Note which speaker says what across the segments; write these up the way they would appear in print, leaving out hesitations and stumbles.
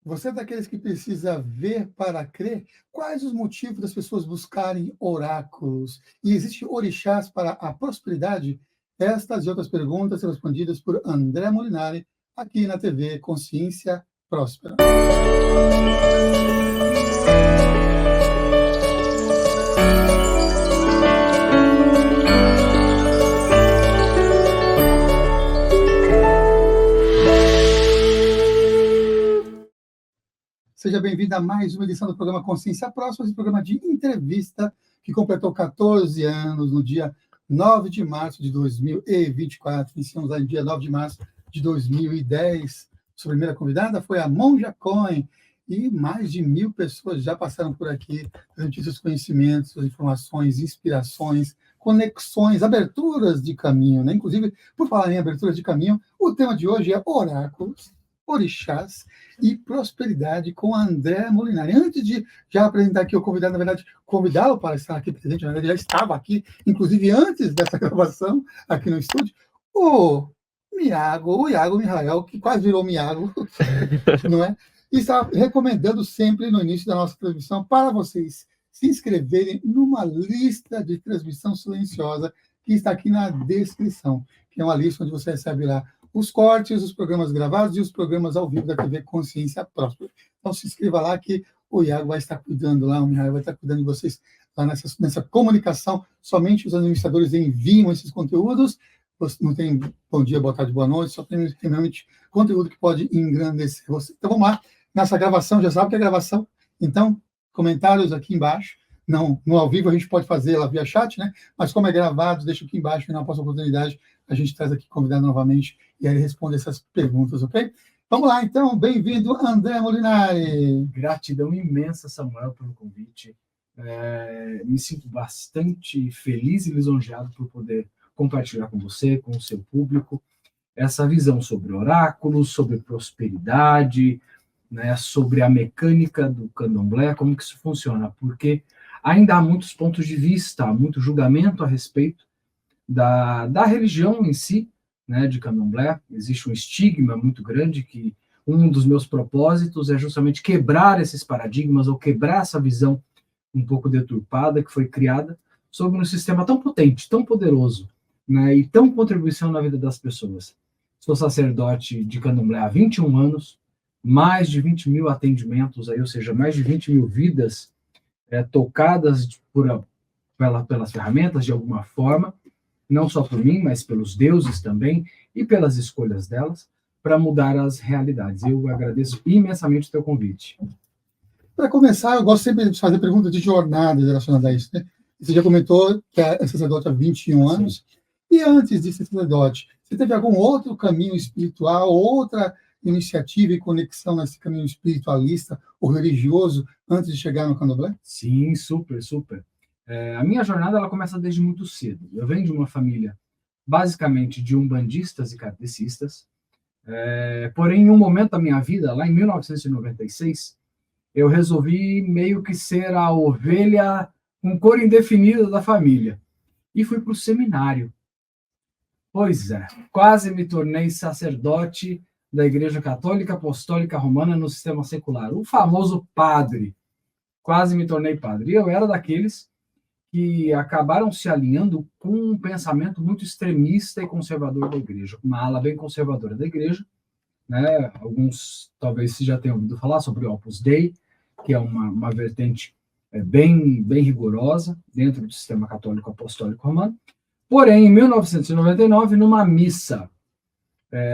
Speaker 1: Você é daqueles que precisa ver para crer? Quais os motivos das pessoas buscarem oráculos? E existe orixás para a prosperidade? Estas e outras perguntas serão respondidas por André Molinari, aqui na TV Consciência Próspera. Seja bem-vindo a mais uma edição do programa Consciência Próxima, esse programa de entrevista que completou 14 anos no dia 9 de março de 2024. Iniciamos lá no dia 9 de março de 2010. Sua primeira convidada foi a Monja Coen, e mais de 1.000 pessoas já passaram por aqui, transmitindo seus conhecimentos, suas informações, inspirações, conexões, aberturas de caminho, né? Inclusive, por falar em aberturas de caminho, o tema de hoje é oráculos, orixás e prosperidade com André Molinari. Antes de já apresentar aqui o convidado, na verdade, convidá-lo para estar aqui presente, na verdade, já estava aqui, inclusive antes dessa gravação, aqui no estúdio, o Iago Mihael, que quase virou Miago, não é? E está recomendando sempre no início da nossa transmissão para vocês se inscreverem numa lista de transmissão silenciosa que está aqui na descrição, que é uma lista onde você recebe lá os cortes, os programas gravados e os programas ao vivo da TV Consciência Próspera. Então, se inscreva lá que o Iago vai estar cuidando lá, o Mihail vai estar cuidando de vocês lá nessa comunicação. Somente os administradores enviam esses conteúdos. Não tem bom dia, boa tarde, boa noite, só tem realmente conteúdo que pode engrandecer você. Então, vamos lá. Nessa gravação, já sabe que é gravação. Então, comentários aqui embaixo. Não, no ao vivo a gente pode fazer lá via chat, né? Mas como é gravado, deixa aqui embaixo, e na próxima oportunidade a gente traz aqui convidado novamente e aí ele responde essas perguntas, ok? Vamos lá, então. Bem-vindo, André Molinari.
Speaker 2: Gratidão imensa, Samuel, pelo convite. Me sinto bastante feliz e lisonjeado por poder compartilhar com você, com o seu público, essa visão sobre oráculos, sobre prosperidade, né, sobre a mecânica do candomblé, como que isso funciona, porque ainda há muitos pontos de vista, há muito julgamento a respeito da religião em si, né, de candomblé. Existe um estigma muito grande que um dos meus propósitos é justamente quebrar esses paradigmas ou quebrar essa visão um pouco deturpada que foi criada sobre um sistema tão potente, tão poderoso, né, e tão contribuição na vida das pessoas. Sou sacerdote de candomblé há 21 anos, mais de 20.000 atendimentos, aí, ou seja, mais de 20.000 vidas tocadas pelas ferramentas de alguma forma, não só por mim, mas pelos deuses também, e pelas escolhas delas, para mudar as realidades. Eu agradeço imensamente o teu convite.
Speaker 1: Para começar, eu gosto sempre de fazer perguntas de jornada relacionadas a isso, né? Você já comentou que é sacerdote há 21 anos, sim. E antes de ser sacerdote, você teve algum outro caminho espiritual, outra iniciativa e conexão nesse caminho espiritualista ou religioso antes de chegar no candomblé?
Speaker 2: Sim, super, super. A minha jornada ela começa desde muito cedo. Eu venho de uma família basicamente de umbandistas e kardecistas, porém, em um momento da minha vida, lá em 1996, eu resolvi meio que ser a ovelha com cor indefinida da família e fui para o seminário. Pois é, quase me tornei sacerdote da Igreja Católica Apostólica Romana no sistema secular, o famoso padre. Quase me tornei padre. E eu era daqueles que acabaram se alinhando com um pensamento muito extremista e conservador da igreja, uma ala bem conservadora da igreja, né? Alguns talvez já tenham ouvido falar sobre o Opus Dei, que é uma vertente bem rigorosa dentro do sistema católico apostólico romano. Porém, em 1999, numa missa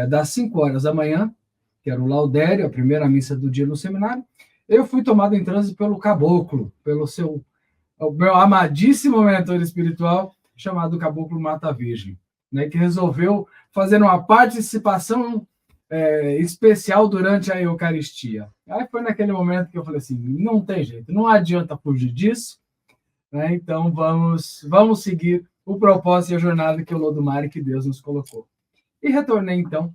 Speaker 2: das 5 horas da manhã, que era o Laudério, a primeira missa do dia no seminário, eu fui tomado em transe pelo caboclo, o meu amadíssimo mentor espiritual, chamado Caboclo Mata Virgem, né, que resolveu fazer uma participação especial durante a Eucaristia. Aí foi naquele momento que eu falei assim, não tem jeito, não adianta fugir disso, né, então vamos seguir o propósito e a jornada que o Lodumare, que Deus nos colocou. E retornei, então,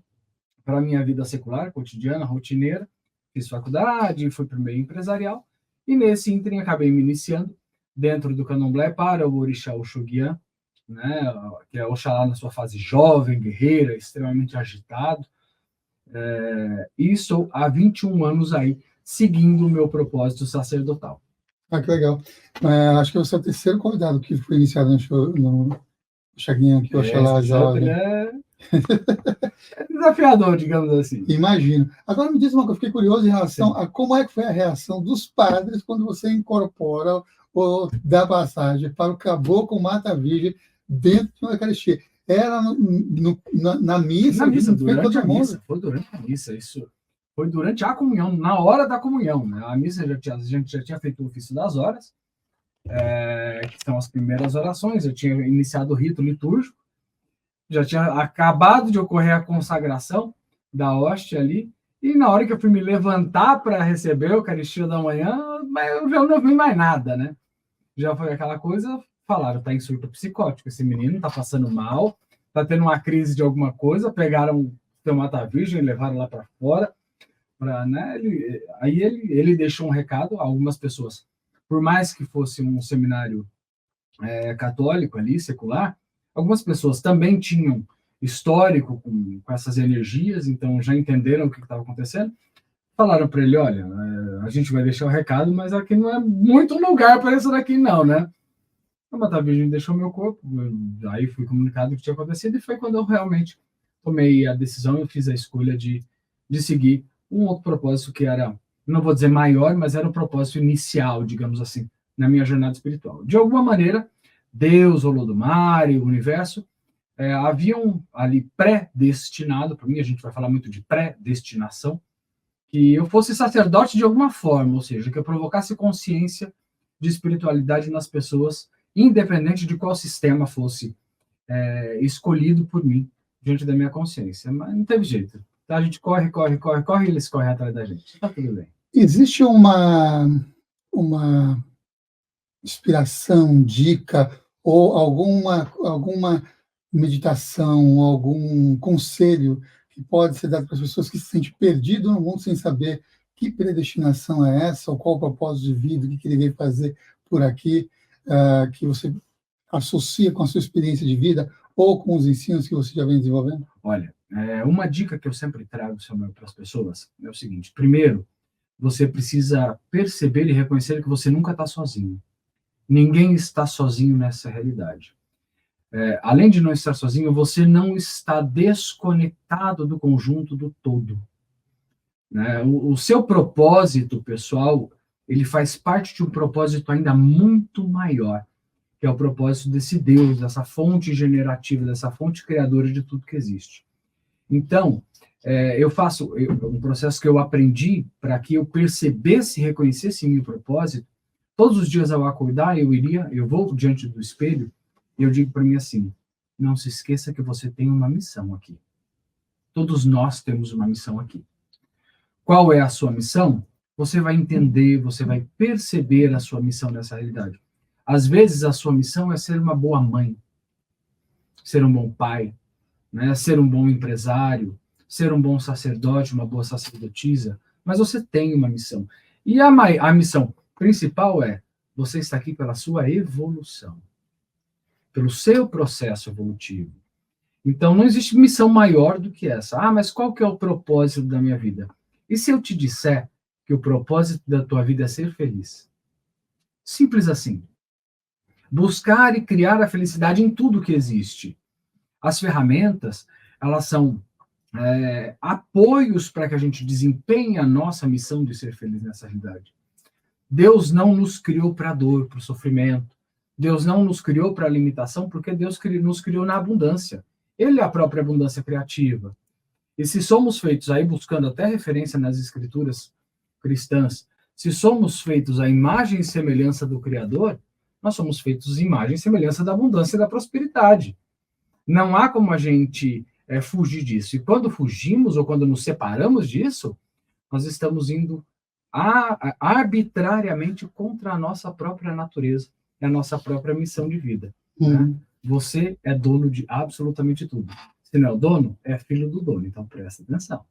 Speaker 2: para a minha vida secular, cotidiana, rotineira, fiz faculdade, fui para o meio empresarial, e nesse ínterim acabei me iniciando dentro do candomblé para o orixá Oxoguian, né, que é Oxalá na sua fase jovem, guerreira, extremamente agitado, E estou há 21 anos aí, seguindo o meu propósito sacerdotal.
Speaker 1: Ah, que legal. Acho que você é o terceiro convidado que foi iniciado no Chaguinha, que eu achei lá jovem.
Speaker 2: É desafiador, digamos assim.
Speaker 1: Imagino. Agora me diz uma coisa, eu fiquei curioso em relação a como é que foi a reação dos padres quando você incorpora ou dá passagem para o caboclo Mata Virgem dentro de uma Eucaristia. Era na missa?
Speaker 2: Na missa, durante a
Speaker 1: todo mundo?
Speaker 2: missa. Foi durante a missa, isso. Foi durante a comunhão, na hora da comunhão. Né? A missa, a gente já tinha feito o ofício das horas, que são as primeiras orações. Eu tinha iniciado o rito litúrgico, já tinha acabado de ocorrer a consagração da hóstia ali, e na hora que eu fui me levantar para receber a Eucaristia da manhã, eu já não vi mais nada, né? Já foi aquela coisa, falaram, tá em surto psicótico, esse menino tá passando mal, tá tendo uma crise de alguma coisa, pegaram o Mata Virgem, levaram lá para fora, né? Ele deixou um recado a algumas pessoas, por mais que fosse um seminário católico ali, secular, algumas pessoas também tinham histórico com essas energias, então já entenderam o que estava acontecendo. Falaram para ele, olha, a gente vai deixar o recado, mas aqui não é muito lugar para isso daqui não, né? A Mata Virgem deixou meu corpo, aí fui comunicado o que tinha acontecido, e foi quando eu realmente tomei a decisão, eu fiz a escolha de seguir um outro propósito que era, não vou dizer maior, mas era um propósito inicial, digamos assim, na minha jornada espiritual. De alguma maneira, Deus, Olodumare, o universo, haviam ali predestinado, para mim a gente vai falar muito de predestinação, que eu fosse sacerdote de alguma forma, ou seja, que eu provocasse consciência de espiritualidade nas pessoas, independente de qual sistema fosse escolhido por mim, diante da minha consciência. Mas não teve jeito. Então, a gente corre, e eles correm atrás da gente. Está tudo bem.
Speaker 1: Existe uma inspiração, dica, ou alguma meditação, algum conselho que pode ser dado para as pessoas que se sentem perdidas no mundo sem saber que predestinação é essa, ou qual o propósito de vida, o que ele veio fazer por aqui, que você associa com a sua experiência de vida ou com os ensinos que você já vem desenvolvendo?
Speaker 2: Olha, uma dica que eu sempre trago, Samuel, para as pessoas é o seguinte: primeiro, você precisa perceber e reconhecer que você nunca está sozinho. Ninguém está sozinho nessa realidade. Além de não estar sozinho, você não está desconectado do conjunto do todo. Né? O seu propósito pessoal, ele faz parte de um propósito ainda muito maior, que é o propósito desse Deus, dessa fonte generativa, dessa fonte criadora de tudo que existe. Então, eu faço um processo que eu aprendi para que eu percebesse e reconhecesse em meu propósito. Todos os dias ao acordar, eu vou diante do espelho e eu digo para mim assim: não se esqueça que você tem uma missão aqui. Todos nós temos uma missão aqui. Qual é a sua missão? Você vai entender, você vai perceber a sua missão nessa realidade. Às vezes, a sua missão é ser uma boa mãe, ser um bom pai, né? Ser um bom empresário, ser um bom sacerdote, uma boa sacerdotisa, mas você tem uma missão. E a missão principal é: você está aqui pela sua evolução, pelo seu processo evolutivo. Então, não existe missão maior do que essa. Ah, mas qual que é o propósito da minha vida? E se eu te disser que o propósito da tua vida é ser feliz? Simples assim. Buscar e criar a felicidade em tudo que existe. As ferramentas, elas são apoios para que a gente desempenhe a nossa missão de ser feliz nessa realidade. Deus não nos criou para a dor, para o sofrimento. Deus não nos criou para a limitação, porque Deus nos criou na abundância. Ele é a própria abundância criativa. E se somos feitos aí, buscando até referência nas escrituras cristãs, se somos feitos à imagem e semelhança do Criador, nós somos feitos à imagem e semelhança da abundância e da prosperidade. Não há como a gente fugir disso. E quando fugimos ou quando nos separamos disso, nós estamos indo arbitrariamente contra a nossa própria natureza e a nossa própria missão de vida. Né? Você é dono de absolutamente tudo. Se não é o dono, é filho do dono. Então, presta atenção.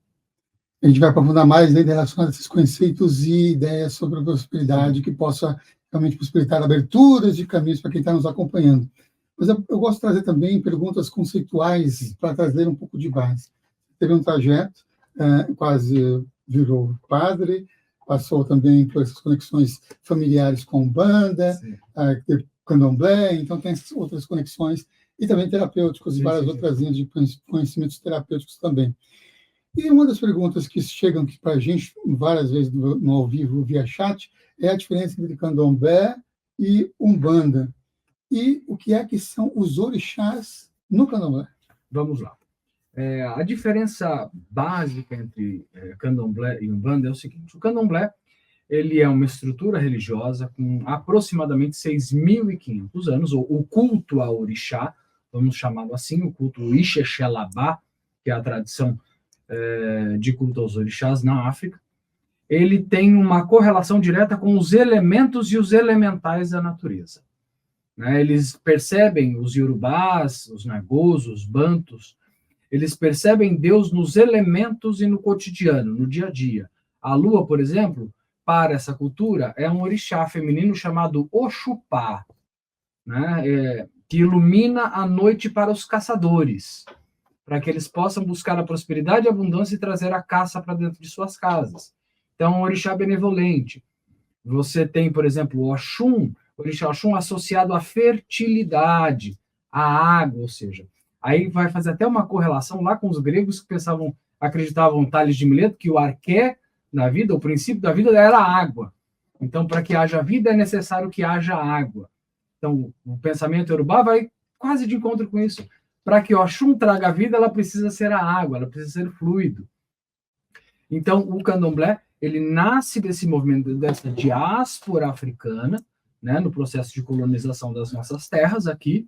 Speaker 1: A gente vai aprofundar mais em relação a esses conceitos e ideias sobre a prosperidade que possa realmente possibilitar aberturas de caminhos para quem está nos acompanhando. Mas eu gosto de trazer também perguntas conceituais para trazer um pouco de base. Teve um trajeto quase virou padre, passou também por essas conexões familiares com Umbanda, Candomblé, então tem essas outras conexões, e também terapêuticos, e várias outras linhas de conhecimentos terapêuticos também. E uma das perguntas que chegam para a gente várias vezes no ao vivo, via chat, é a diferença entre Candomblé e Umbanda. E o que é que são os orixás no Candomblé?
Speaker 2: Vamos lá. A diferença básica entre Candomblé e Umbanda é o seguinte: o Candomblé ele é uma estrutura religiosa com aproximadamente 6.500 anos, ou o culto ao orixá, vamos chamá-lo assim, o culto Ixexelabá, que é a tradição de culto aos orixás na África. Ele tem uma correlação direta com os elementos e os elementais da natureza. Eles percebem, os iorubás, os nagôs, os bantus, eles percebem Deus nos elementos e no cotidiano, no dia a dia. A lua, por exemplo, para essa cultura, é um orixá feminino chamado Oxupá, que ilumina a noite para os caçadores, para que eles possam buscar a prosperidade e a abundância e trazer a caça para dentro de suas casas. Então, é um orixá benevolente. Você tem, por exemplo, o Oxum, o orixá Oxum associado à fertilidade, à água, ou seja, aí vai fazer até uma correlação lá com os gregos que acreditavam, Tales de Mileto, que o arqué da vida, o princípio da vida era a água. Então, para que haja vida, é necessário que haja água. Então, o pensamento iorubá vai quase de encontro com isso. Para que o Oxum traga vida, ela precisa ser a água, ela precisa ser fluido. Então, o Candomblé, ele nasce desse movimento, dessa diáspora africana, no processo de colonização das nossas terras aqui,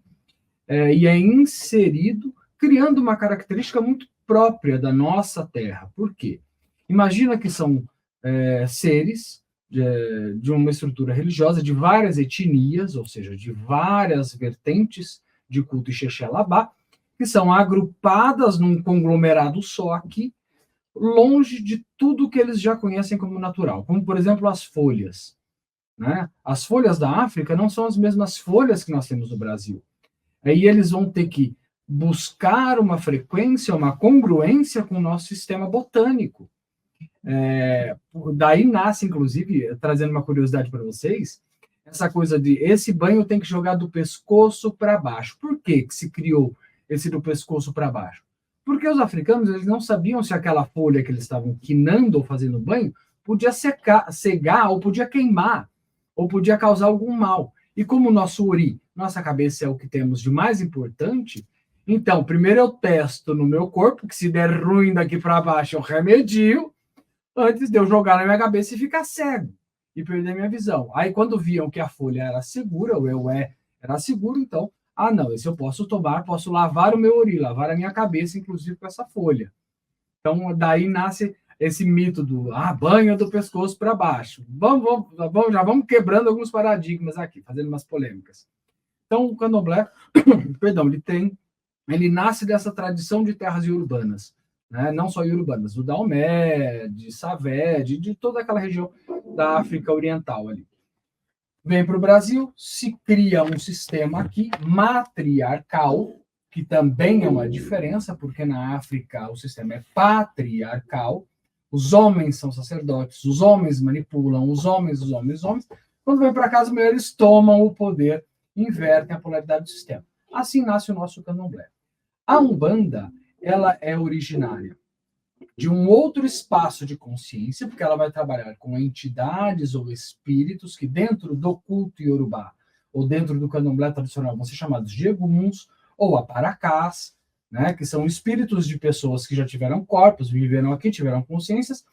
Speaker 2: e é inserido, criando uma característica muito própria da nossa terra. Por quê? Imagina que são seres de uma estrutura religiosa de várias etnias, ou seja, de várias vertentes de culto Ixexelabá, que são agrupadas num conglomerado só aqui, longe de tudo que eles já conhecem como natural, como, por exemplo, as folhas. As folhas da África não são as mesmas folhas que nós temos no Brasil. Aí eles vão ter que buscar uma frequência, uma congruência com o nosso sistema botânico. Daí nasce, inclusive, trazendo uma curiosidade para vocês, essa coisa de esse banho tem que jogar do pescoço para baixo. Por que se criou esse do pescoço para baixo? Porque os africanos eles não sabiam se aquela folha que eles estavam quinando ou fazendo banho podia cegar ou podia queimar, ou podia causar algum mal. E como o nosso ori, nossa cabeça é o que temos de mais importante, então, primeiro eu testo no meu corpo, que se der ruim daqui para baixo eu remedio, antes de eu jogar na minha cabeça e ficar cego e perder minha visão. Aí, quando viam que a folha era segura, o eué era seguro, então, não, esse eu posso tomar, posso lavar o meu ori, lavar a minha cabeça, inclusive com essa folha. Então, daí nasce esse mito do banho do pescoço para baixo. Já vamos quebrando alguns paradigmas aqui, fazendo umas polêmicas. Então, o Candomblé, perdão, ele nasce dessa tradição de terras iorubãs, não só iorubãs, do Daomé, de Savé, de toda aquela região da África Oriental ali. Vem para o Brasil, se cria um sistema aqui matriarcal, que também é uma diferença, porque na África o sistema é patriarcal, os homens são sacerdotes, os homens manipulam, os homens. Quando vem para cá, as mulheres tomam o poder, invertem a polaridade do sistema. Assim nasce o nosso Candomblé. A Umbanda, ela é originária de um outro espaço de consciência, porque ela vai trabalhar com entidades ou espíritos que dentro do culto iorubá, ou dentro do Candomblé tradicional, vão ser chamados de eguns ou aparacás, que são espíritos de pessoas que já tiveram corpos, viveram aqui, tiveram consciências,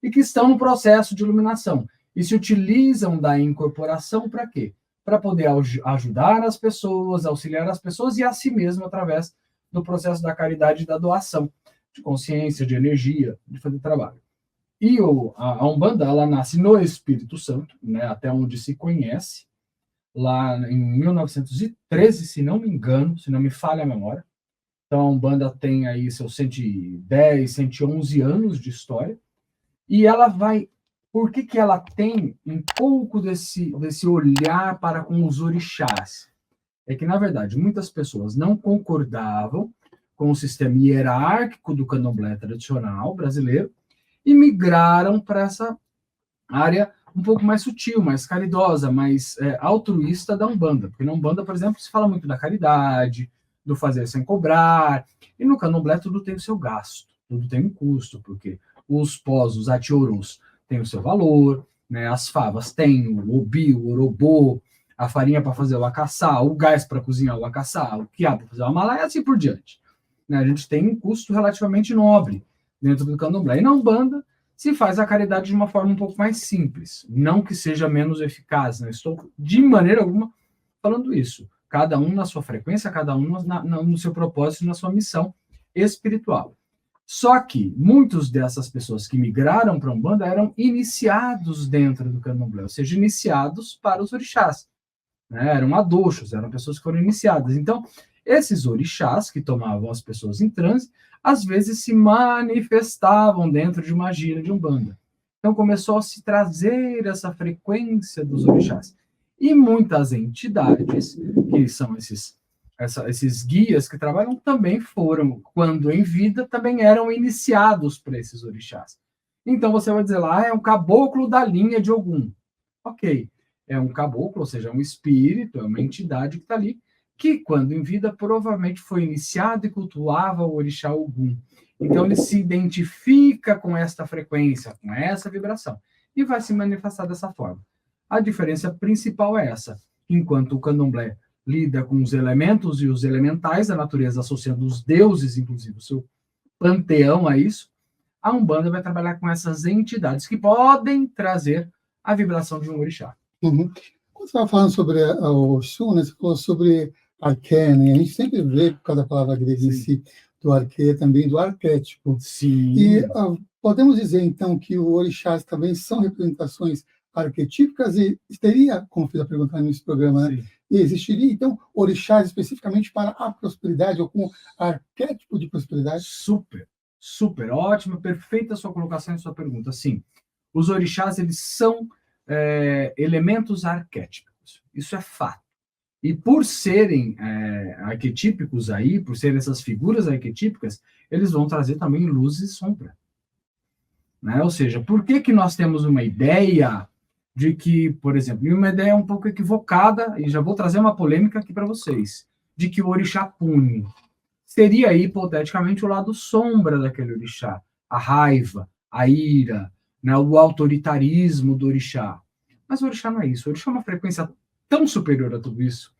Speaker 2: e que estão no processo de iluminação. E se utilizam da incorporação para quê? Para poder ajudar as pessoas, auxiliar as pessoas e a si mesmo através do processo da caridade e da doação de consciência, de energia, de fazer trabalho. E a Umbanda, ela nasce no Espírito Santo, até onde se conhece, lá em 1913, se não me engano, se não me falha a memória. Então, a Umbanda tem aí seus 110, 111 anos de história, e ela vai... Por que ela tem um pouco desse olhar para com os orixás? É que, na verdade, muitas pessoas não concordavam com o sistema hierárquico do candomblé tradicional brasileiro e migraram para essa área um pouco mais sutil, mais caridosa, mais altruísta da Umbanda. Porque na Umbanda, por exemplo, se fala muito da caridade, do fazer sem cobrar, e no candomblé tudo tem o seu gasto, tudo tem um custo, porque os pós, os atiorôs, têm o seu valor, né? As favas têm o obi, o orobô, a farinha para fazer o acaçá, o gás para cozinhar o acaçá, o quiabo para fazer o amalá, e assim por diante. Né? A gente tem um custo relativamente nobre dentro do candomblé. E na Umbanda se faz a caridade de uma forma um pouco mais simples. Não que seja menos eficaz, não estou de maneira alguma falando isso. Cada um na sua frequência, cada um no seu propósito, na sua missão espiritual. Só que muitas dessas pessoas que migraram para a Umbanda eram iniciados dentro do candomblé, ou seja, iniciados para os orixás. Né? Eram adoxos, eram pessoas que foram iniciadas. Então, esses orixás que tomavam as pessoas em transe, às vezes se manifestavam dentro de uma gira de Umbanda. Então, começou a se trazer essa frequência dos orixás. E muitas entidades, que são esses guias que trabalham, também foram, quando em vida, também eram iniciados para esses orixás. Então, você vai dizer lá, é um caboclo da linha de Ogum. Ok, é um caboclo, ou seja, é um espírito, é uma entidade que está ali, que, quando em vida, provavelmente foi iniciado e cultuava o orixá Ogum. Então, ele se identifica com esta frequência, com essa vibração, e vai se manifestar dessa forma. A diferença principal é essa. Enquanto o candomblé lida com os elementos e os elementais da natureza, associando os deuses, inclusive o seu panteão a isso, a Umbanda vai trabalhar com essas entidades que podem trazer a vibração de um orixá.
Speaker 1: Uhum. Quando você estava falando sobre o Oxum, né, você falou sobre arqué, né? A gente sempre vê, por causa da palavra grega em si, do arqué, também do arquétipo.
Speaker 2: Sim.
Speaker 1: E podemos dizer, então, que os orixás também são representações arquetípicas e teria, como fiz a pergunta nesse programa, né? E existiria, então, orixás especificamente para a prosperidade ou com arquétipo de prosperidade?
Speaker 2: Super, ótima, perfeita a sua colocação e sua pergunta. Sim, os orixás, eles são elementos arquétipos, isso é fato. E por serem arquetípicos aí, por serem essas figuras arquetípicas, eles vão trazer também luz e sombra. Né? Ou seja, por que nós temos uma ideia de que, por exemplo, uma ideia um pouco equivocada, e já vou trazer uma polêmica aqui para vocês, de que o orixá pune seria, hipoteticamente, o lado sombra daquele orixá, a raiva, a ira, né, o autoritarismo do orixá. Mas o orixá não é isso. O orixá é uma frequência tão superior a tudo isso,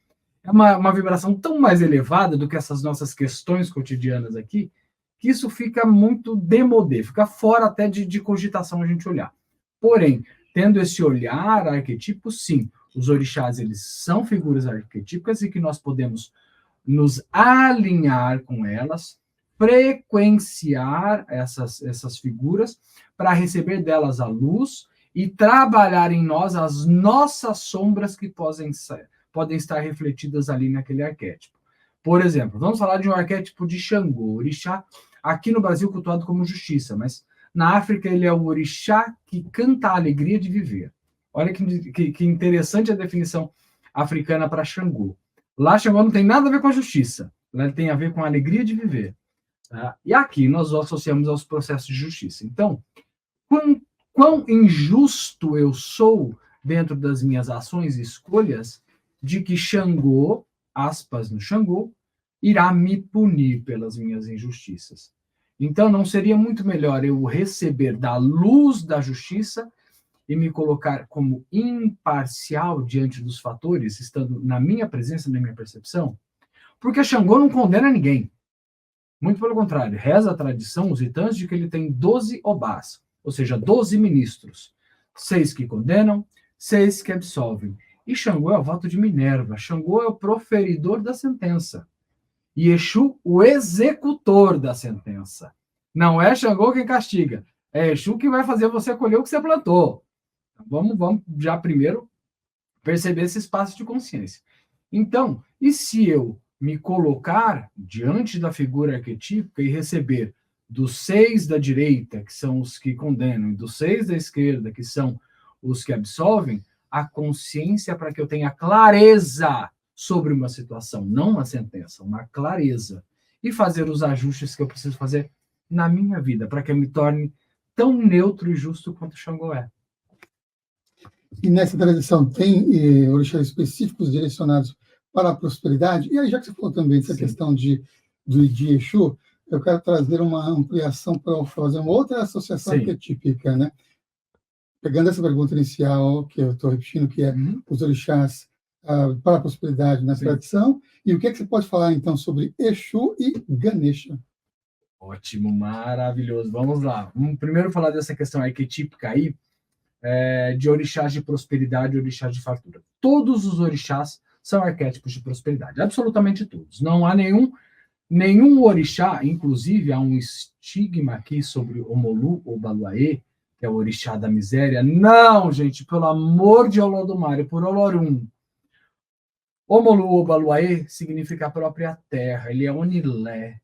Speaker 2: é uma vibração tão mais elevada do que essas nossas questões cotidianas aqui, que isso fica muito demodé, fica fora até de cogitação a gente olhar. Porém, tendo esse olhar arquetípico, sim, os orixás, eles são figuras arquetípicas e que nós podemos nos alinhar com elas, frequenciar essas figuras para receber delas a luz e trabalhar em nós as nossas sombras que podem estar refletidas ali naquele arquétipo. Por exemplo, vamos falar de um arquétipo de Xangô, orixá, aqui no Brasil cultuado como justiça, mas na África ele é o orixá que canta a alegria de viver. Olha que interessante a definição africana para Xangô. Lá Xangô não tem nada a ver com a justiça, lá tem a ver com a alegria de viver. Tá? E aqui nós associamos aos processos de justiça. Então, quão injusto eu sou dentro das minhas ações e escolhas de que Xangô, aspas no Xangô, irá me punir pelas minhas injustiças. Então, não seria muito melhor eu receber da luz da justiça e me colocar como imparcial diante dos fatores, estando na minha presença, na minha percepção? Porque Xangô não condena ninguém. Muito pelo contrário, reza a tradição, os itãs, de que ele tem 12 obás, ou seja, 12 ministros. 6 que condenam, 6 que absolvem. E Xangô é o voto de Minerva. Xangô é o proferidor da sentença. E Exu, o executor da sentença. Não é Xangô quem castiga. É Exu que vai fazer você colher o que você plantou. Vamos já primeiro perceber esse espaço de consciência. Então, e se eu me colocar diante da figura arquetípica e receber dos 6 da direita, que são os que condenam, e dos 6 da esquerda, que são os que absolvem, a consciência para que eu tenha clareza sobre uma situação, não uma sentença, uma clareza. e fazer os ajustes que eu preciso fazer na minha vida, para que eu me torne tão neutro e justo quanto Xangô é.
Speaker 1: E nessa tradição tem orixás específicos direcionados para a prosperidade? E aí, já que você falou também dessa
Speaker 2: Sim.
Speaker 1: questão de Exu, eu quero trazer uma ampliação para fazer uma outra associação
Speaker 2: Sim.
Speaker 1: arquetípica, né? Pegando essa pergunta inicial, que eu estou repetindo, que é os orixás para a prosperidade na
Speaker 2: Sim.
Speaker 1: tradição, e o que é que você pode falar, então, sobre Exu e Ganesha?
Speaker 2: Ótimo, maravilhoso. Vamos lá. Vamos primeiro falar dessa questão arquetípica aí, de orixás de prosperidade e orixás de fartura. Todos os orixás são arquétipos de prosperidade, absolutamente todos. Não há nenhum orixá, inclusive há um estigma aqui sobre Omolu ou Baluaê, que é o orixá da miséria. Não, gente, pelo amor de Olodumare, por Olorum. Omolu ou Baluaê significa a própria terra, ele é Onilé,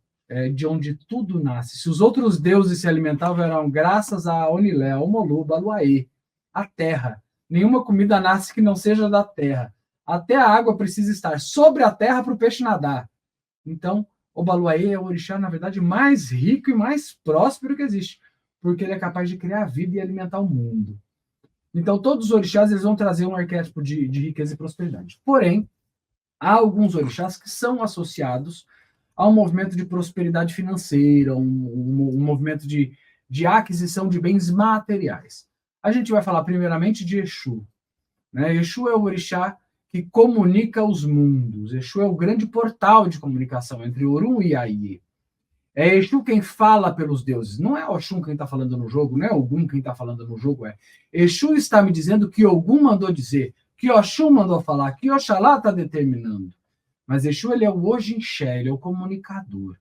Speaker 2: de onde tudo nasce. Se os outros deuses se alimentavam, eram graças a Onilé, a Omolu, Baluaê, a terra. Nenhuma comida nasce que não seja da terra. Até a água precisa estar sobre a terra para o peixe nadar. Então, o Baluaê é o orixá, na verdade, mais rico e mais próspero que existe, porque ele é capaz de criar vida e alimentar o mundo. Então, todos os orixás eles vão trazer um arquétipo de riqueza e prosperidade. Porém, há alguns orixás que são associados a um movimento de prosperidade financeira, um movimento de aquisição de bens materiais. A gente vai falar primeiramente de Exu. Né? Exu é o orixá que comunica os mundos. Exu é o grande portal de comunicação entre Orum e Aie. É Exu quem fala pelos deuses. Não é Oxum quem está falando no jogo, não é Ogum quem está falando no jogo. Exu está me dizendo que Ogum mandou dizer, que Oxum mandou falar, que Oxalá está determinando. Mas Exu ele é o Ojinxé, ele é o comunicador.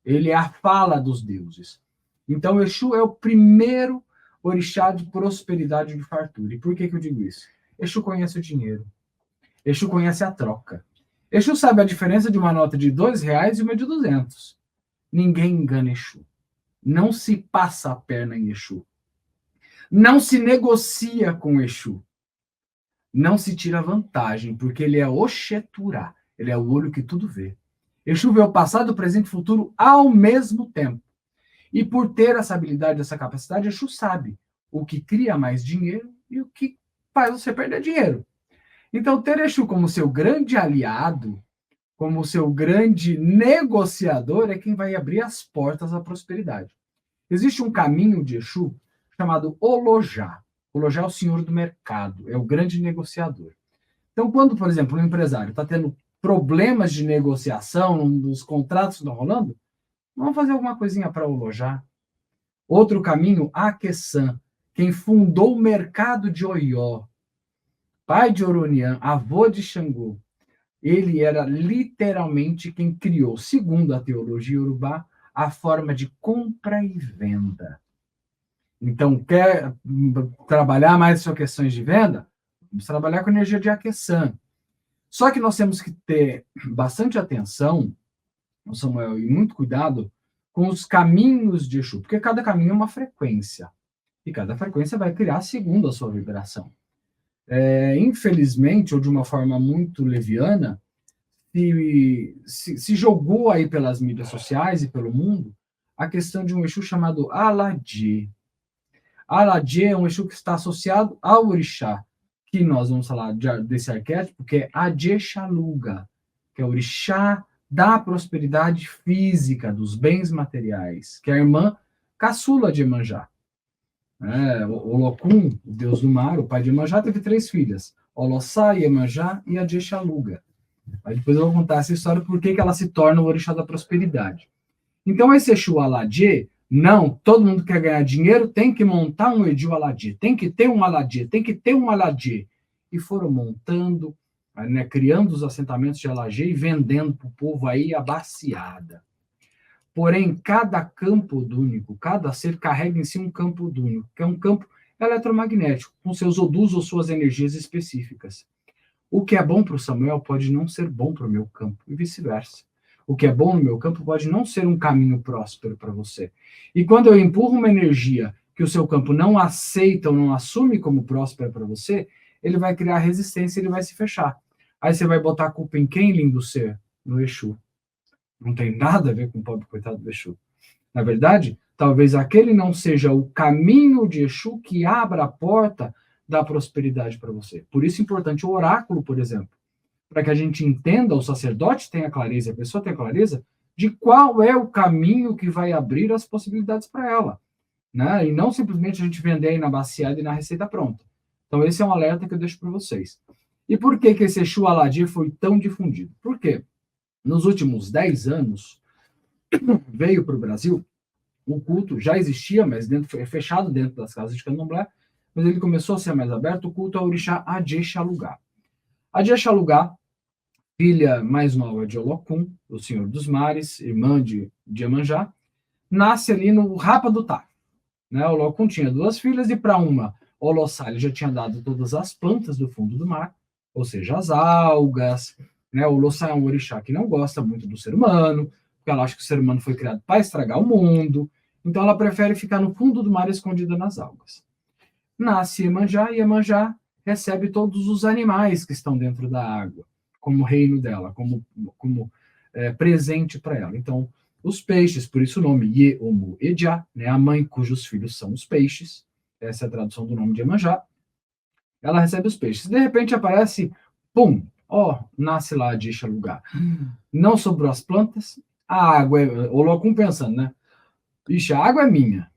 Speaker 2: Ele é a fala dos deuses. Então Exu é o primeiro orixá de prosperidade e de fartura. E por que eu digo isso? Exu conhece o dinheiro. Exu conhece a troca. Exu sabe a diferença de uma nota de R$2 e uma de 200. Ninguém engana Exu. Não se passa a perna em Exu. Não se negocia com Exu. Não se tira vantagem, porque ele é Oxeturá. Ele é o olho que tudo vê. Exu vê o passado, o presente e o futuro ao mesmo tempo. E por ter essa habilidade, essa capacidade, Exu sabe o que cria mais dinheiro e o que faz você perder dinheiro. Então, ter Exu como seu grande aliado, como seu grande negociador, é quem vai abrir as portas à prosperidade. Existe um caminho de Exu chamado Olojá. Olojá é o senhor do mercado, é o grande negociador. Então, quando, por exemplo, um empresário está tendo problemas de negociação, os contratos estão rolando, vamos fazer alguma coisinha para Olojá. Outro caminho, Aqueçã, quem fundou o mercado de Oió, pai de Oronian, avô de Xangô. Ele era literalmente quem criou, segundo a teologia urubá, a forma de compra e venda. Então, quer trabalhar mais sobre questões de venda? Vamos trabalhar com energia de Aqueçã. Só que nós temos que ter bastante atenção, Samuel, e muito cuidado com os caminhos de Exu, porque cada caminho é uma frequência. E cada frequência vai criar segundo a sua vibração. Infelizmente, ou de uma forma muito leviana, se jogou aí pelas mídias sociais e pelo mundo a questão de um Exu chamado Aladê. Aladê é um Exu que está associado ao orixá, que nós vamos falar desse arquétipo, que é Adexaluga, que é o orixá da prosperidade física, dos bens materiais, que é a irmã caçula de Iemanjá. Olokun, o deus do mar, o pai de Iemanjá, teve 3 filhas, Olossá, Iemanjá e Adexaluga. Aí depois eu vou contar essa história por que ela se torna o orixá da prosperidade. Então esse Exu Aladê, não, todo mundo quer ganhar dinheiro, tem que montar um Exu Aladê, tem que ter um Aladê, tem que ter um Aladê. E foram montando, criando os assentamentos de Aladê e vendendo para o povo aí a baciada. Porém, cada campo odúnico, cada ser carrega em si um campo odúnico, que é um campo eletromagnético, com seus odus ou suas energias específicas. O que é bom para o Samuel pode não ser bom para o meu campo, e vice-versa. O que é bom no meu campo pode não ser um caminho próspero para você. E quando eu empurro uma energia que o seu campo não aceita ou não assume como próspera para você, ele vai criar resistência, ele vai se fechar. Aí você vai botar a culpa em quem, lindo ser? No Exu. Não tem nada a ver com o pobre coitado do Exu. Na verdade, talvez aquele não seja o caminho de Exu que abra a porta da prosperidade para você. Por isso é importante o oráculo, por exemplo, para que a gente entenda, o sacerdote tenha clareza, a pessoa tenha clareza de qual é o caminho que vai abrir as possibilidades para ela, né? E não simplesmente a gente vender aí na baciada e na receita pronta. Então esse é um alerta que eu deixo para vocês. E por que esse Exu Aladir foi tão difundido? Por quê? Nos últimos 10 anos, veio para o Brasil, o culto já existia, mas fechado dentro das casas de candomblé, mas ele começou a ser mais aberto, o culto ao orixá Adje Xalugá. Adje Xalugá, filha mais nova de Olocum, o Senhor dos Mares, irmã de Iemanjá, nasce ali no Rapa do Tacho. Né? Olocum tinha 2 filhas e para uma, Olossá, ele já tinha dado todas as plantas do fundo do mar, ou seja, as algas, né? O Lossá é um orixá que não gosta muito do ser humano, porque ela acha que o ser humano foi criado para estragar o mundo, então ela prefere ficar no fundo do mar escondida nas algas. Nasce Iemanjá e Iemanjá recebe todos os animais que estão dentro da água, como reino dela, como presente para ela. Então, os peixes, por isso o nome Ieomu Ejá, né? A mãe cujos filhos são os peixes, essa é a tradução do nome de Iemanjá, ela recebe os peixes. De repente aparece, pum, nasce lá de Xalugá. Não sobrou as plantas, a água, o Olocum pensando, né? Ixi, a água é minha.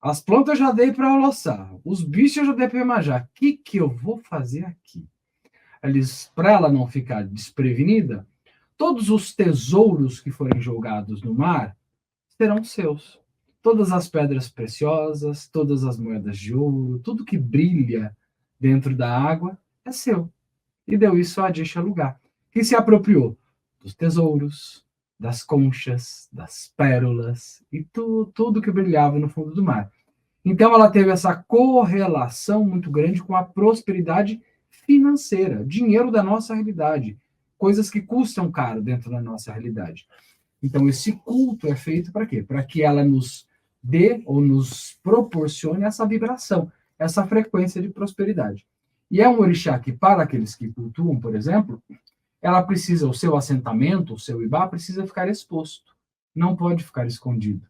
Speaker 2: As plantas eu já dei para Olossá, os bichos eu já dei para Iemanjá. O que eu vou fazer aqui? Para ela não ficar desprevenida, todos os tesouros que forem jogados no mar serão seus. Todas as pedras preciosas, todas as moedas de ouro, tudo que brilha dentro da água é seu. E deu isso a Adje Xalugá, que se apropriou dos tesouros, das conchas, das pérolas e tudo que brilhava no fundo do mar. Então ela teve essa correlação muito grande com a prosperidade financeira, dinheiro da nossa realidade, coisas que custam caro dentro da nossa realidade. Então esse culto é feito para quê? Para que ela nos dê ou nos proporcione essa vibração, essa frequência de prosperidade. E é um orixá que, para aqueles que cultuam, por exemplo, ela precisa, o seu assentamento, o seu ibá, precisa ficar exposto. Não pode ficar escondido.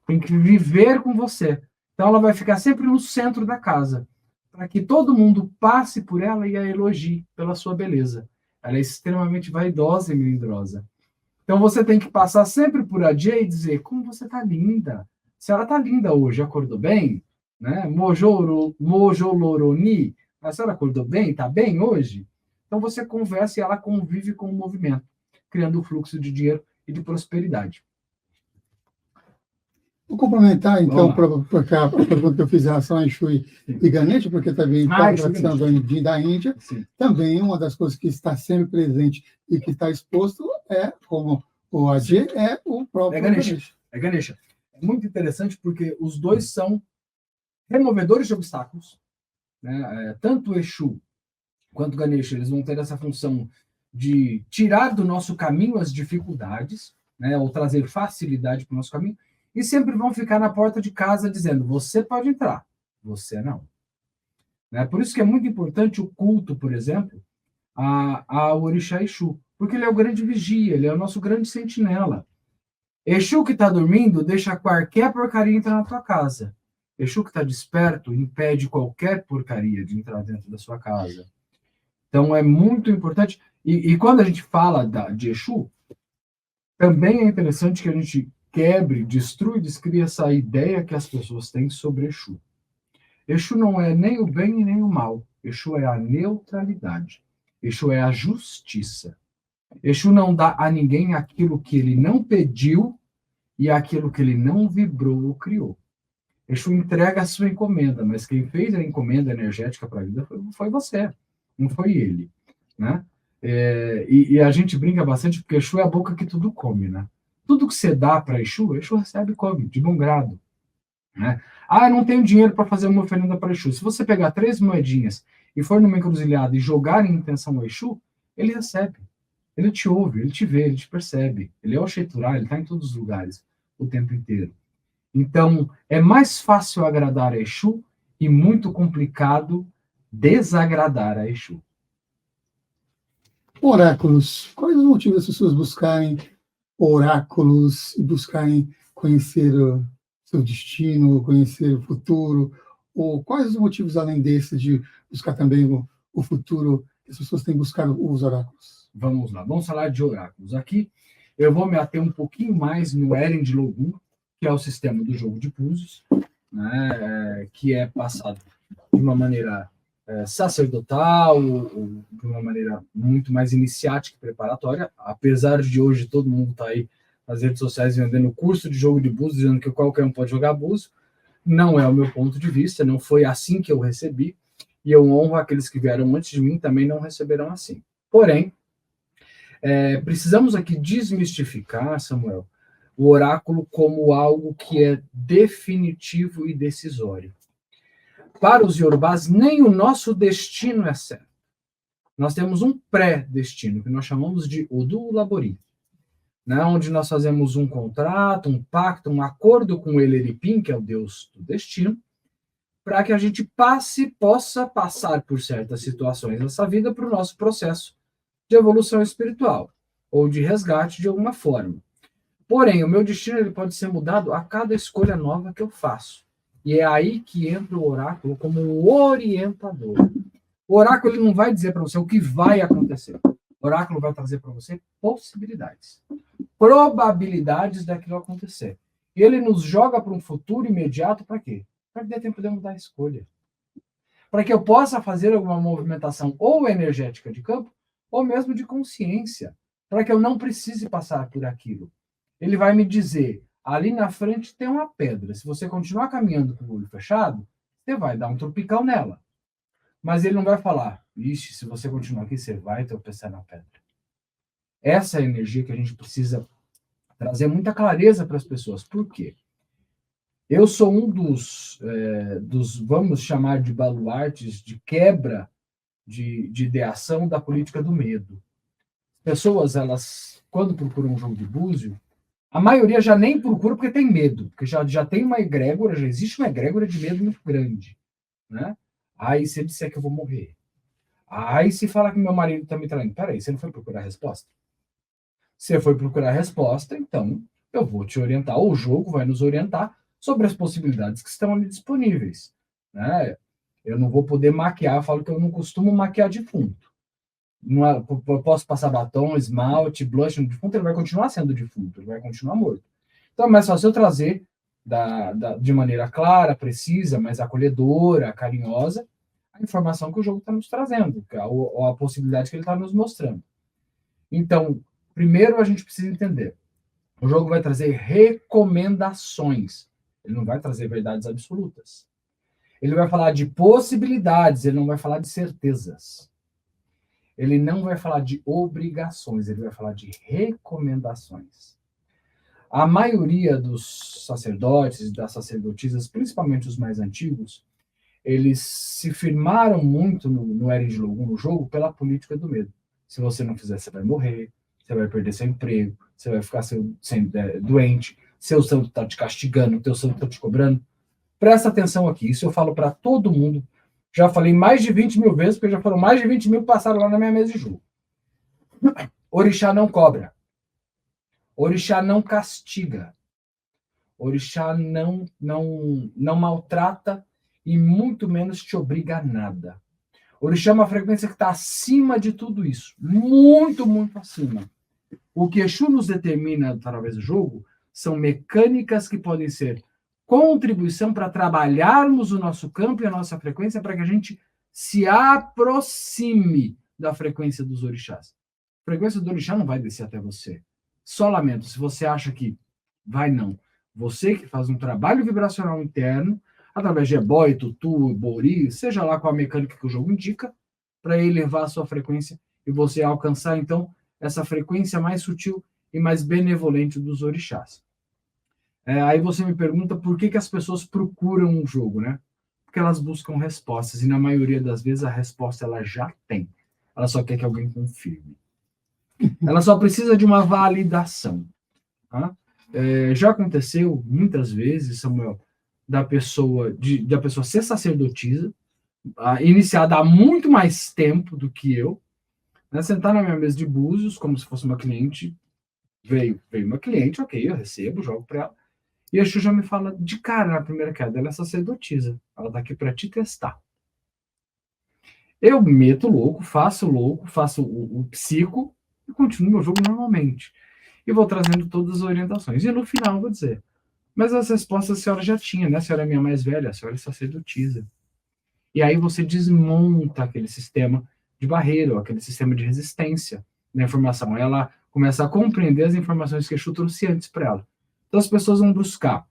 Speaker 2: Tem que viver com você. Então ela vai ficar sempre no centro da casa, para que todo mundo passe por ela e a elogie pela sua beleza. Ela é extremamente vaidosa e melindrosa. Então você tem que passar sempre por Adje e dizer, como você está linda. Se ela está linda hoje, acordou bem? Né? Mojoloroni, a senhora acordou bem? Está bem hoje? Então você conversa e ela convive com o movimento, criando o fluxo de dinheiro e de prosperidade.
Speaker 1: Vou complementar, então, porque a pergunta que eu fiz em relação a Exu e Ganesha, porque também a tradição da Índia, sim, também uma das coisas que está sempre presente e que está exposto é, como o Adje, é o próprio Ganesha.
Speaker 2: É Ganesha. É muito interessante porque os dois são removedores de obstáculos, né? Tanto o Exu quanto o Ganesha, eles vão ter essa função de tirar do nosso caminho as dificuldades, né? Ou trazer facilidade para o nosso caminho, e sempre vão ficar na porta de casa dizendo, você pode entrar, você não. Né? Por isso que é muito importante o culto, por exemplo, ao orixá Exu, porque ele é o grande vigia, ele é o nosso grande sentinela. Exu que está dormindo deixa qualquer porcaria entrar na tua casa. Exu que está desperto impede qualquer porcaria de entrar dentro da sua casa. Então é muito importante. E quando a gente fala de Exu, também é interessante que a gente quebre, destrua e descria essa ideia que as pessoas têm sobre Exu. Exu não é nem o bem e nem o mal. Exu é a neutralidade. Exu é a justiça. Exu não dá a ninguém aquilo que ele não pediu e aquilo que ele não vibrou ou criou. Exu entrega a sua encomenda, mas quem fez a encomenda energética para a vida foi você, não foi ele. Né? E a gente brinca bastante porque Exu é a boca que tudo come, né? Tudo que você dá para Exu, Exu recebe e come, de bom grado. Né? Eu não tenho dinheiro para fazer uma oferenda para Exu. Se você pegar 3 moedinhas e for numa encruzilhada e jogar em intenção ao Exu, ele recebe. Ele te ouve, ele te vê, ele te percebe. Ele é o Xeturá, ele está em todos os lugares, o tempo inteiro. Então, é mais fácil agradar a Exu e muito complicado desagradar a Exu.
Speaker 1: Oráculos. Quais os motivos das pessoas buscarem oráculos e buscarem conhecer o seu destino, conhecer o futuro? Ou quais os motivos, além desse, de buscar também o futuro, que as pessoas têm buscado os oráculos?
Speaker 2: Vamos lá, vamos falar de oráculos. Aqui eu vou me ater um pouquinho mais no Eren de Logum, que é o sistema do jogo de búzios, né, que é passado de uma maneira sacerdotal, ou de uma maneira muito mais iniciática e preparatória, apesar de hoje todo mundo estar aí nas redes sociais vendendo curso de jogo de búzios, dizendo que qualquer um pode jogar búzio. Não é o meu ponto de vista, não foi assim que eu recebi, e eu honro aqueles que vieram antes de mim, também não receberam assim. Porém, precisamos aqui desmistificar, Samuel, o oráculo como algo que é definitivo e decisório. Para os iorubás, nem o nosso destino é certo. Nós temos um pré-destino, que nós chamamos de Odu Labori, né, onde nós fazemos um contrato, um pacto, um acordo com o Eleripim, que é o deus do destino, para que a gente possa passar por certas situações nessa vida para o nosso processo de evolução espiritual, ou de resgate de alguma forma. Porém, o meu destino ele pode ser mudado a cada escolha nova que eu faço. E é aí que entra o oráculo como um orientador. O oráculo ele não vai dizer para você o que vai acontecer. O oráculo vai trazer para você possibilidades, probabilidades daquilo acontecer. E ele nos joga para um futuro imediato para quê? Para que dê tempo de eu mudar a escolha. Para que eu possa fazer alguma movimentação ou energética de campo, ou mesmo de consciência, para que eu não precise passar por aquilo. Ele vai me dizer, ali na frente tem uma pedra. Se você continuar caminhando com o olho fechado, você vai dar um tropicão nela. Mas ele não vai falar, ixi, se você continuar aqui, você vai tropeçar na pedra. Essa é a energia que a gente precisa trazer muita clareza para as pessoas. Por quê? Eu sou um dos vamos chamar de baluartes, de quebra de ideação da política do medo. Pessoas, elas, quando procuram um jogo de búzio, a maioria já nem procura porque tem medo, porque já tem uma egrégora, já existe uma egrégora de medo muito grande, né? Aí se eu disser que eu vou morrer. Aí se falar que meu marido está me traindo. Peraí, você não foi procurar a resposta? Você foi procurar a resposta, então eu vou te orientar, ou o jogo vai nos orientar sobre as possibilidades que estão ali disponíveis, né? Eu não vou poder maquiar, eu falo que eu não costumo maquiar defunto. Eu posso passar batom, esmalte, blush no defunto, ele vai continuar sendo defunto, ele vai continuar morto. Então é mais fácil eu trazer de maneira clara, precisa, mas acolhedora, carinhosa, a informação que o jogo está nos trazendo, ou a possibilidade que ele está nos mostrando. Então, primeiro a gente precisa entender, o jogo vai trazer recomendações, ele não vai trazer verdades absolutas. Ele vai falar de possibilidades, ele não vai falar de certezas. Ele não vai falar de obrigações, ele vai falar de recomendações. A maioria dos sacerdotes, das sacerdotisas, principalmente os mais antigos, eles se firmaram muito no Eren de Logum, no jogo, pela política do medo. Se você não fizer, você vai morrer, você vai perder seu emprego, você vai ficar doente, seu santo está te castigando, teu santo está te cobrando. Presta atenção aqui, isso eu falo para todo mundo. Já falei mais de 20 mil vezes, porque já foram mais de 20 mil que passaram lá na minha mesa de jogo. Orixá não cobra. Orixá não castiga. Orixá não maltrata e muito menos te obriga a nada. Orixá é uma frequência que está acima de tudo isso. Muito, muito acima. O que Exu nos determina através do jogo são mecânicas que podem ser contribuição para trabalharmos o nosso campo e a nossa frequência para que a gente se aproxime da frequência dos orixás. A frequência do orixá não vai descer até você. Só lamento, se você acha que vai, não. Você que faz um trabalho vibracional interno, através de ebó, tutu, bori, seja lá qual a mecânica que o jogo indica, para elevar a sua frequência e você alcançar, então, essa frequência mais sutil e mais benevolente dos orixás. Aí você me pergunta por que as pessoas procuram um jogo, né? Porque elas buscam respostas, e na maioria das vezes a resposta ela já tem. Ela só quer que alguém confirme. Ela só precisa de uma validação. Tá? Já aconteceu muitas vezes, Samuel, da pessoa ser sacerdotisa, iniciada há muito mais tempo do que eu, né? Sentar na minha mesa de búzios, como se fosse uma cliente, Veio uma cliente, ok, eu recebo, jogo para ela. E a Exu já me fala de cara na primeira queda, ela é sacerdotisa. Ela tá aqui para te testar. Eu meto louco, faço o psico e continuo meu jogo normalmente. E vou trazendo todas as orientações. E no final eu vou dizer, mas as respostas a senhora já tinha, né? A senhora é minha mais velha, a senhora é sacerdotisa. E aí você desmonta aquele sistema de barreira, aquele sistema de resistência da informação. Ela começa a compreender as informações que Exu trouxe antes para ela. Então as pessoas vão buscar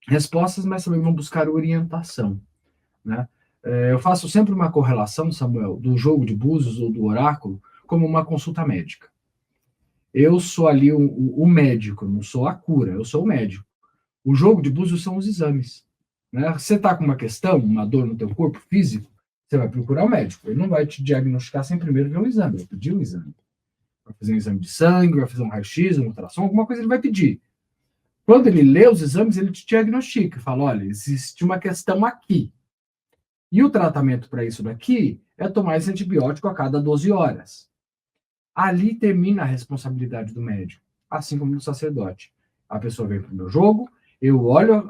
Speaker 2: respostas, mas também vão buscar orientação, né? Eu faço sempre uma correlação, Samuel, do jogo de búzios ou do oráculo como uma consulta médica. Eu sou ali o médico, não sou a cura, eu sou o médico. O jogo de búzios são os exames, né? Você está com uma questão, uma dor no teu corpo físico, você vai procurar o médico. Ele não vai te diagnosticar sem primeiro ver um exame, vai pedir um exame. Vai fazer um exame de sangue, vai fazer um raio-x, um ultrassom, alguma coisa ele vai pedir. Quando ele lê os exames, ele te diagnostica, fala, olha, existe uma questão aqui. E o tratamento para isso daqui é tomar esse antibiótico a cada 12 horas. Ali termina a responsabilidade do médico, assim como do sacerdote. A pessoa vem para o meu jogo, eu olho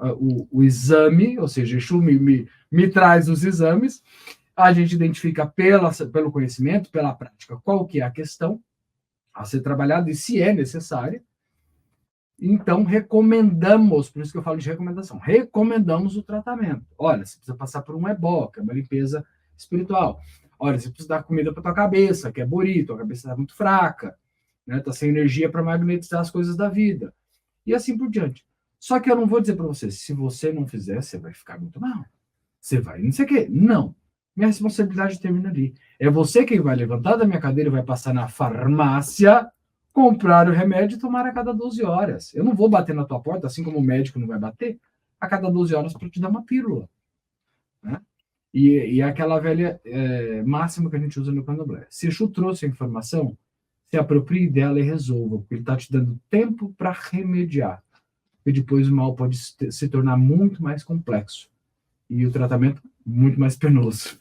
Speaker 2: o exame, ou seja, Exu me traz os exames, a gente identifica pelo conhecimento, pela prática, qual que é a questão a ser trabalhada e se é necessária. Então, recomendamos, por isso que eu falo de recomendação, recomendamos o tratamento. Olha, você precisa passar por um ebó, que é uma limpeza espiritual. Olha, você precisa dar comida para tua cabeça, que é burrito, a cabeça está muito fraca, né? Está sem energia para magnetizar as coisas da vida. E assim por diante. Só que eu não vou dizer para você, se você não fizer, você vai ficar muito mal. Você vai, não sei o quê. Não. Minha responsabilidade termina ali. É você quem vai levantar da minha cadeira e vai passar na farmácia, comprar o remédio e tomar a cada 12 horas. Eu não vou bater na tua porta, assim como o médico não vai bater, a cada 12 horas para te dar uma pílula. Né? E aquela velha máxima que a gente usa no candomblé. Se Exu trouxe a informação, se aproprie dela e resolva, porque ele está te dando tempo para remediar. E depois o mal pode se tornar muito mais complexo. E o tratamento muito mais penoso.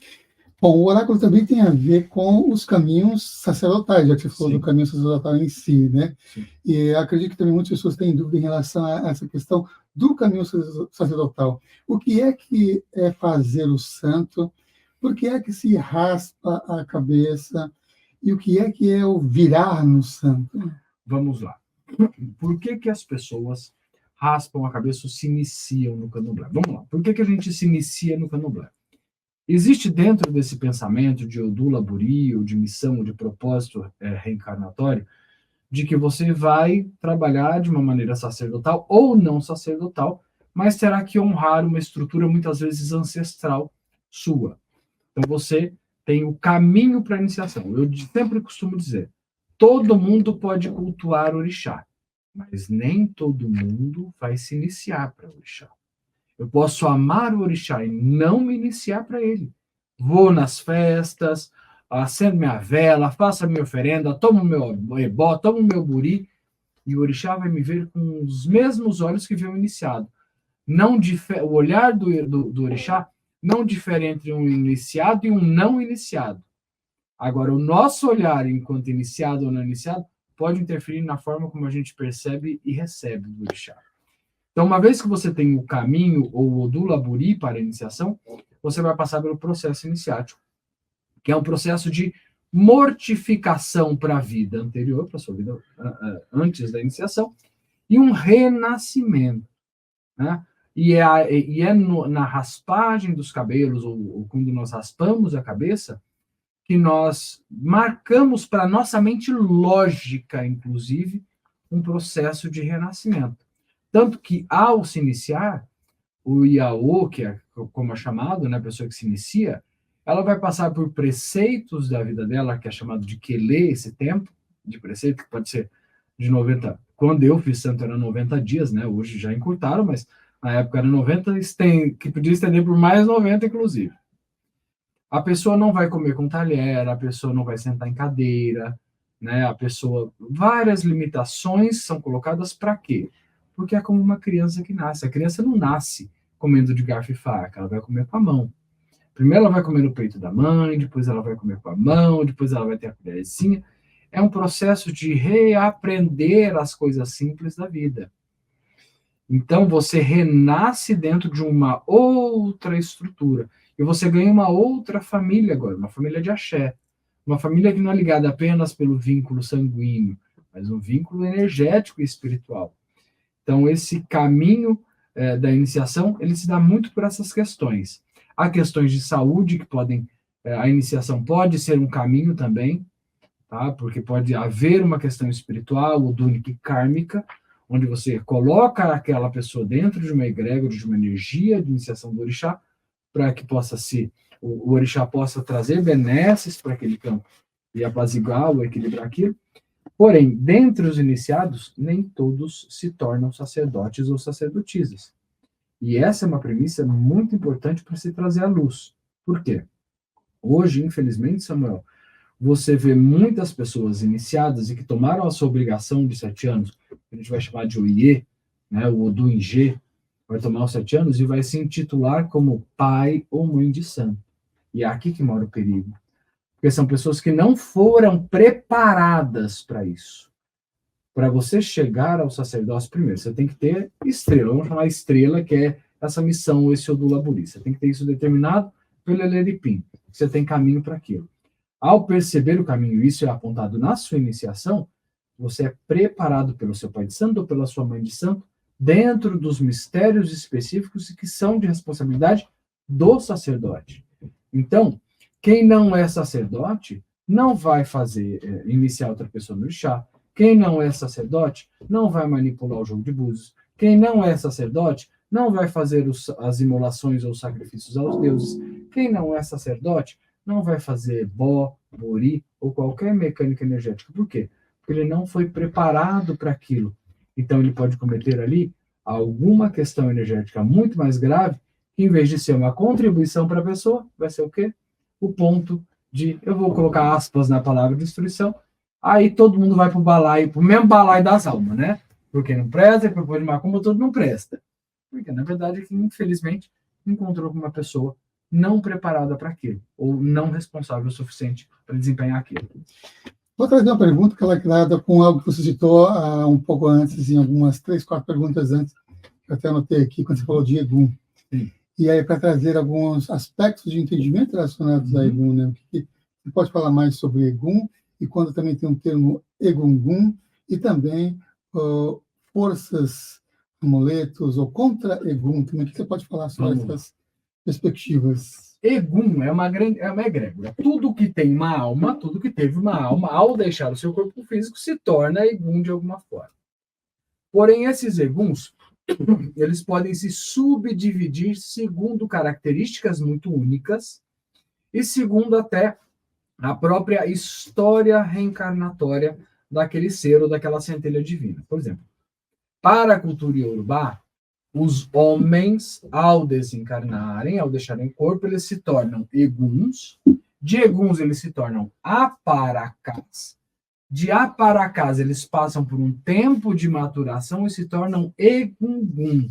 Speaker 1: Bom, o oráculo também tem a ver com os caminhos sacerdotais, já que você falou do caminho sacerdotal em si, né? Sim. E acredito que também muitas pessoas têm dúvida em relação a essa questão do caminho sacerdotal. O que é fazer o santo? Por que é que se raspa a cabeça? E o que é o virar no santo?
Speaker 2: Vamos lá. Por que as pessoas raspam a cabeça ou se iniciam no candomblé? Vamos lá. Por que a gente se inicia no candomblé? Existe dentro desse pensamento de Odula Buri, ou de missão, ou de propósito reencarnatório, de que você vai trabalhar de uma maneira sacerdotal ou não sacerdotal, mas terá que honrar uma estrutura muitas vezes ancestral sua. Então você tem o caminho para a iniciação. Eu sempre costumo dizer, todo mundo pode cultuar orixá, mas nem todo mundo vai se iniciar para orixá. Eu posso amar o orixá e não me iniciar para ele. Vou nas festas, acendo minha vela, faço a minha oferenda, tomo meu ebó, tomo meu buri, e o orixá vai me ver com os mesmos olhos que vê o iniciado. O olhar do orixá não difere entre um iniciado e um não iniciado. Agora, o nosso olhar enquanto iniciado ou não iniciado pode interferir na forma como a gente percebe e recebe do orixá. Então, uma vez que você tem o caminho ou o Odula Buri para a iniciação, você vai passar pelo processo iniciático, que é um processo de mortificação para a vida anterior, para a sua vida antes da iniciação, e um renascimento. Né? Na raspagem dos cabelos, ou quando nós raspamos a cabeça, que nós marcamos para a nossa mente lógica, inclusive, um processo de renascimento. Tanto que, ao se iniciar, o Iaô, que é como é chamado, né, a pessoa que se inicia, ela vai passar por preceitos da vida dela, que é chamado de quelê, esse tempo de preceito, que pode ser de 90. Quando eu fiz santo era 90 dias, né? Hoje já encurtaram, mas na época era 90, que podia estender por mais 90, inclusive. A pessoa não vai comer com talher, a pessoa não vai sentar em cadeira, né? A pessoa... Várias limitações são colocadas para quê? Porque é como uma criança que nasce. A criança não nasce comendo de garfo e faca, ela vai comer com a mão. Primeiro ela vai comer no peito da mãe, depois ela vai comer com a mão, depois ela vai ter a colherzinha. é um processo de reaprender as coisas simples da vida. Então, você renasce dentro de uma outra estrutura. E você ganha uma outra família agora, uma família de axé. Uma família que não é ligada apenas pelo vínculo sanguíneo, mas um vínculo energético e espiritual. Então, esse caminho da iniciação, ele se dá muito por essas questões. Há questões de saúde que podem... a iniciação pode ser um caminho também, tá? Porque pode haver uma questão espiritual, odônica e kármica, onde você coloca aquela pessoa dentro de uma egrégora, de uma energia de iniciação do orixá, para que o orixá possa trazer benesses para aquele campo e apaziguar ou equilibrar aquilo. Porém, dentre os iniciados, nem todos se tornam sacerdotes ou sacerdotisas. E essa é uma premissa muito importante para se trazer à luz. Por quê? Hoje, infelizmente, Samuel, você vê muitas pessoas iniciadas e que tomaram a sua obrigação de 7 anos, que a gente vai chamar de Oiê, né, o Odu Ingê, vai tomar os 7 anos e vai se intitular como pai ou mãe de santo. E é aqui que mora o perigo. Porque são pessoas que não foram preparadas para isso. Para você chegar ao sacerdócio, primeiro, você tem que ter estrela. Vamos chamar estrela, que é essa missão, esse Odulaburi. Você tem que ter isso determinado pelo Eleripim. Você tem caminho para aquilo. Ao perceber o caminho, isso é apontado na sua iniciação, você é preparado pelo seu pai de santo ou pela sua mãe de santo, dentro dos mistérios específicos que são de responsabilidade do sacerdote. Então, quem não é sacerdote não vai iniciar outra pessoa no orixá. Quem não é sacerdote não vai manipular o jogo de búzios. Quem não é sacerdote não vai fazer as imolações ou sacrifícios aos deuses. Quem não é sacerdote não vai fazer bó, bori ou qualquer mecânica energética. Por quê? Porque ele não foi preparado para aquilo. Então ele pode cometer ali alguma questão energética muito mais grave, que em vez de ser uma contribuição para a pessoa, vai ser o quê? O ponto de, eu vou colocar aspas na palavra destruição, aí todo mundo vai para o mesmo balaio das almas, né? Porque não presta, e propôs de macumba, tudo não presta. Porque, na verdade, infelizmente, encontrou uma pessoa não preparada para aquilo, ou não responsável o suficiente para desempenhar aquilo.
Speaker 1: Vou trazer uma pergunta que ela é criada com algo que você citou um pouco antes, em algumas 3, 4 perguntas antes, que eu até anotei aqui, quando você falou de Egum. Sim. E aí, para trazer alguns aspectos de entendimento relacionados a Egum, né? Você pode falar mais sobre Egum, e quando também tem um termo Egungun, e também forças, amuletos, ou contra-Egum, também. O que você pode falar sobre essas perspectivas?
Speaker 2: Egum é uma egrégora. Tudo que tem uma alma, tudo que teve uma alma, ao deixar o seu corpo físico, se torna Egum de alguma forma. Porém, esses Eguns, eles podem se subdividir segundo características muito únicas e segundo até a própria história reencarnatória daquele ser ou daquela centelha divina. Por exemplo, para a cultura iorubá, os homens, ao desencarnarem, ao deixarem o corpo, eles se tornam eguns. De eguns, eles se tornam aparacás. De aparacás, eles passam por um tempo de maturação e se tornam egungun.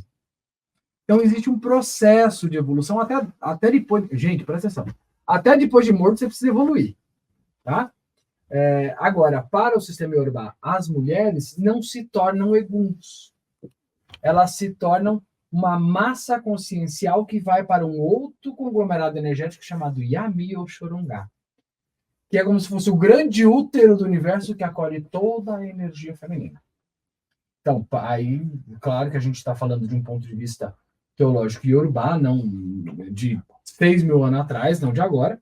Speaker 2: Então, existe um processo de evolução até depois... Gente, presta atenção. Até depois de morto, você precisa evoluir. Tá? Agora, para o sistema iorubá, as mulheres não se tornam eguns. Elas se tornam uma massa consciencial que vai para um outro conglomerado energético chamado Yami ou Xorongá, que é como se fosse o grande útero do universo que acolhe toda a energia feminina. Então, aí, claro que a gente está falando de um ponto de vista teológico iorubá, não de 6.000 anos atrás, não de agora,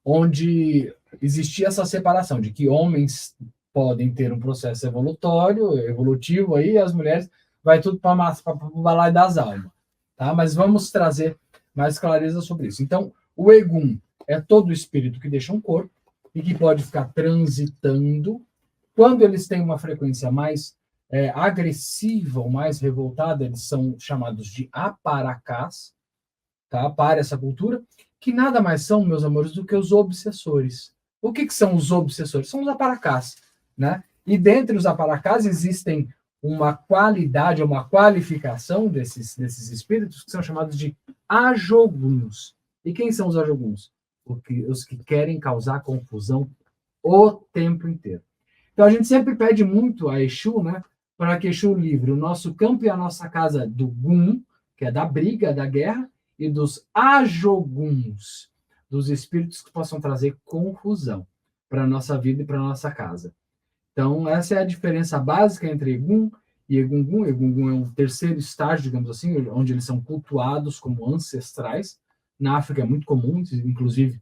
Speaker 2: onde existia essa separação de que homens podem ter um processo evolutivo aí, e as mulheres vai tudo para o balaio das almas, tá? Mas vamos trazer mais clareza sobre isso. Então, o Egum é todo o espírito que deixa um corpo e que pode ficar transitando. Quando eles têm uma frequência mais agressiva ou mais revoltada, eles são chamados de aparacás, tá? Para essa cultura, que nada mais são, meus amores, do que os obsessores. O que são os obsessores? São os aparacás, né? E dentre os aparacás existem uma qualidade, uma qualificação desses espíritos que são chamados de ajoguns. E quem são os ajoguns? Os que querem causar confusão o tempo inteiro. Então a gente sempre pede muito a Exu, né, para que Exu livre o nosso campo e a nossa casa do Gun, que é da briga, da guerra, e dos Ajoguns, dos espíritos que possam trazer confusão para a nossa vida e para a nossa casa. Então, essa é a diferença básica entre Egum e Egungun. Egungun é um terceiro estágio, digamos assim, onde eles são cultuados como ancestrais. Na África é muito comum, inclusive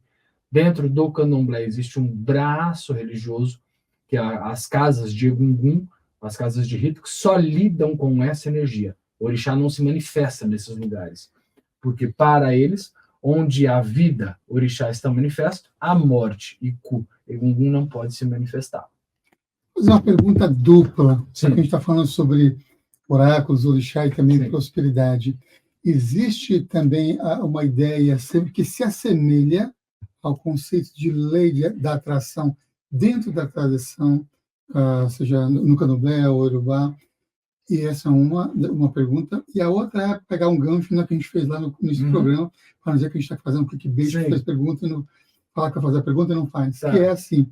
Speaker 2: dentro do candomblé existe um braço religioso, que é as casas de Egungun, as casas de rito, que só lidam com essa energia. O orixá não se manifesta nesses lugares, porque para eles, onde a vida, o orixá está manifesto, a morte e Ku, Egungun, não pode se manifestar.
Speaker 1: Vou fazer uma pergunta dupla,
Speaker 2: Sim.
Speaker 1: já que a gente está falando sobre oráculos, orixá e também
Speaker 2: Sim.
Speaker 1: prosperidade. Existe também uma ideia sempre que se assemelha ao conceito de lei da atração dentro da tradição, seja no candomblé ou urubá. E essa é uma pergunta. E a outra é pegar um gancho na que a gente fez lá no início do programa, para não dizer que a gente está fazendo um clickbait, faz pergunta e não falar que vai fazer a pergunta e não faz. Tá. Que é assim,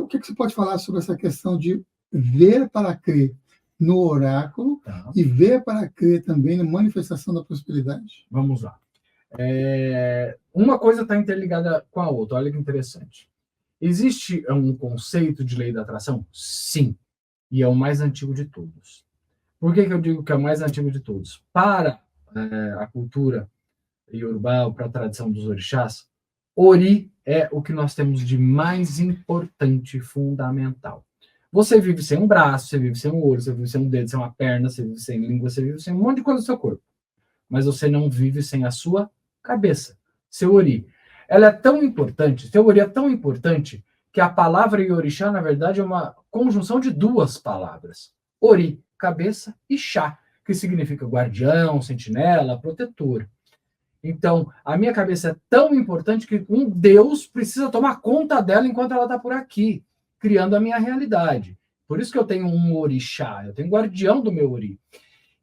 Speaker 1: o que você pode falar sobre essa questão de ver para crer no oráculo e ver para crer também na manifestação da prosperidade?
Speaker 2: Vamos lá. Uma coisa está interligada com a outra, olha que interessante. Existe um conceito de lei da atração? Sim. E é o mais antigo de todos. Por que eu digo que é o mais antigo de todos? Para a cultura iorubá, para a tradição dos orixás, Ori é o que nós temos de mais importante e fundamental. Você vive sem um braço, você vive sem um olho, você vive sem um dedo, sem uma perna, você vive sem língua, você vive sem um monte de coisa no seu corpo. Mas você não vive sem a sua cabeça, seu Ori. Ela é tão importante, seu Ori é tão importante, que a palavra Yorixá, na verdade, é uma conjunção de duas palavras. Ori, cabeça, e Xá, que significa guardião, sentinela, protetor. Então, a minha cabeça é tão importante que um Deus precisa tomar conta dela enquanto ela está por aqui, criando a minha realidade. Por isso que eu tenho um orixá, eu tenho um guardião do meu Ori.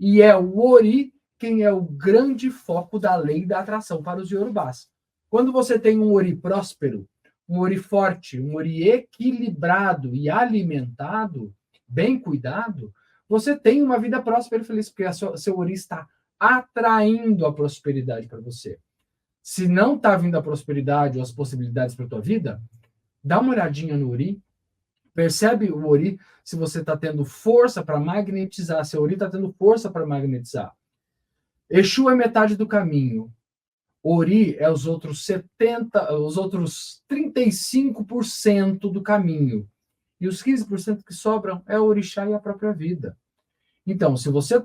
Speaker 2: E é o Ori quem é o grande foco da lei da atração para os iorubás. Quando você tem um Ori próspero, um Ori forte, um Ori equilibrado e alimentado, bem cuidado, você tem uma vida próspera e feliz, porque seu Ori está atraindo a prosperidade para você. Se não está vindo a prosperidade ou as possibilidades para a tua vida, dá uma olhadinha no Ori, percebe o Ori, se você está tendo força para magnetizar, seu Ori está tendo força para magnetizar. Exu é metade do caminho. Ori é os outros 35% do caminho. E os 15% que sobram é o orixá e a própria vida. Então, se você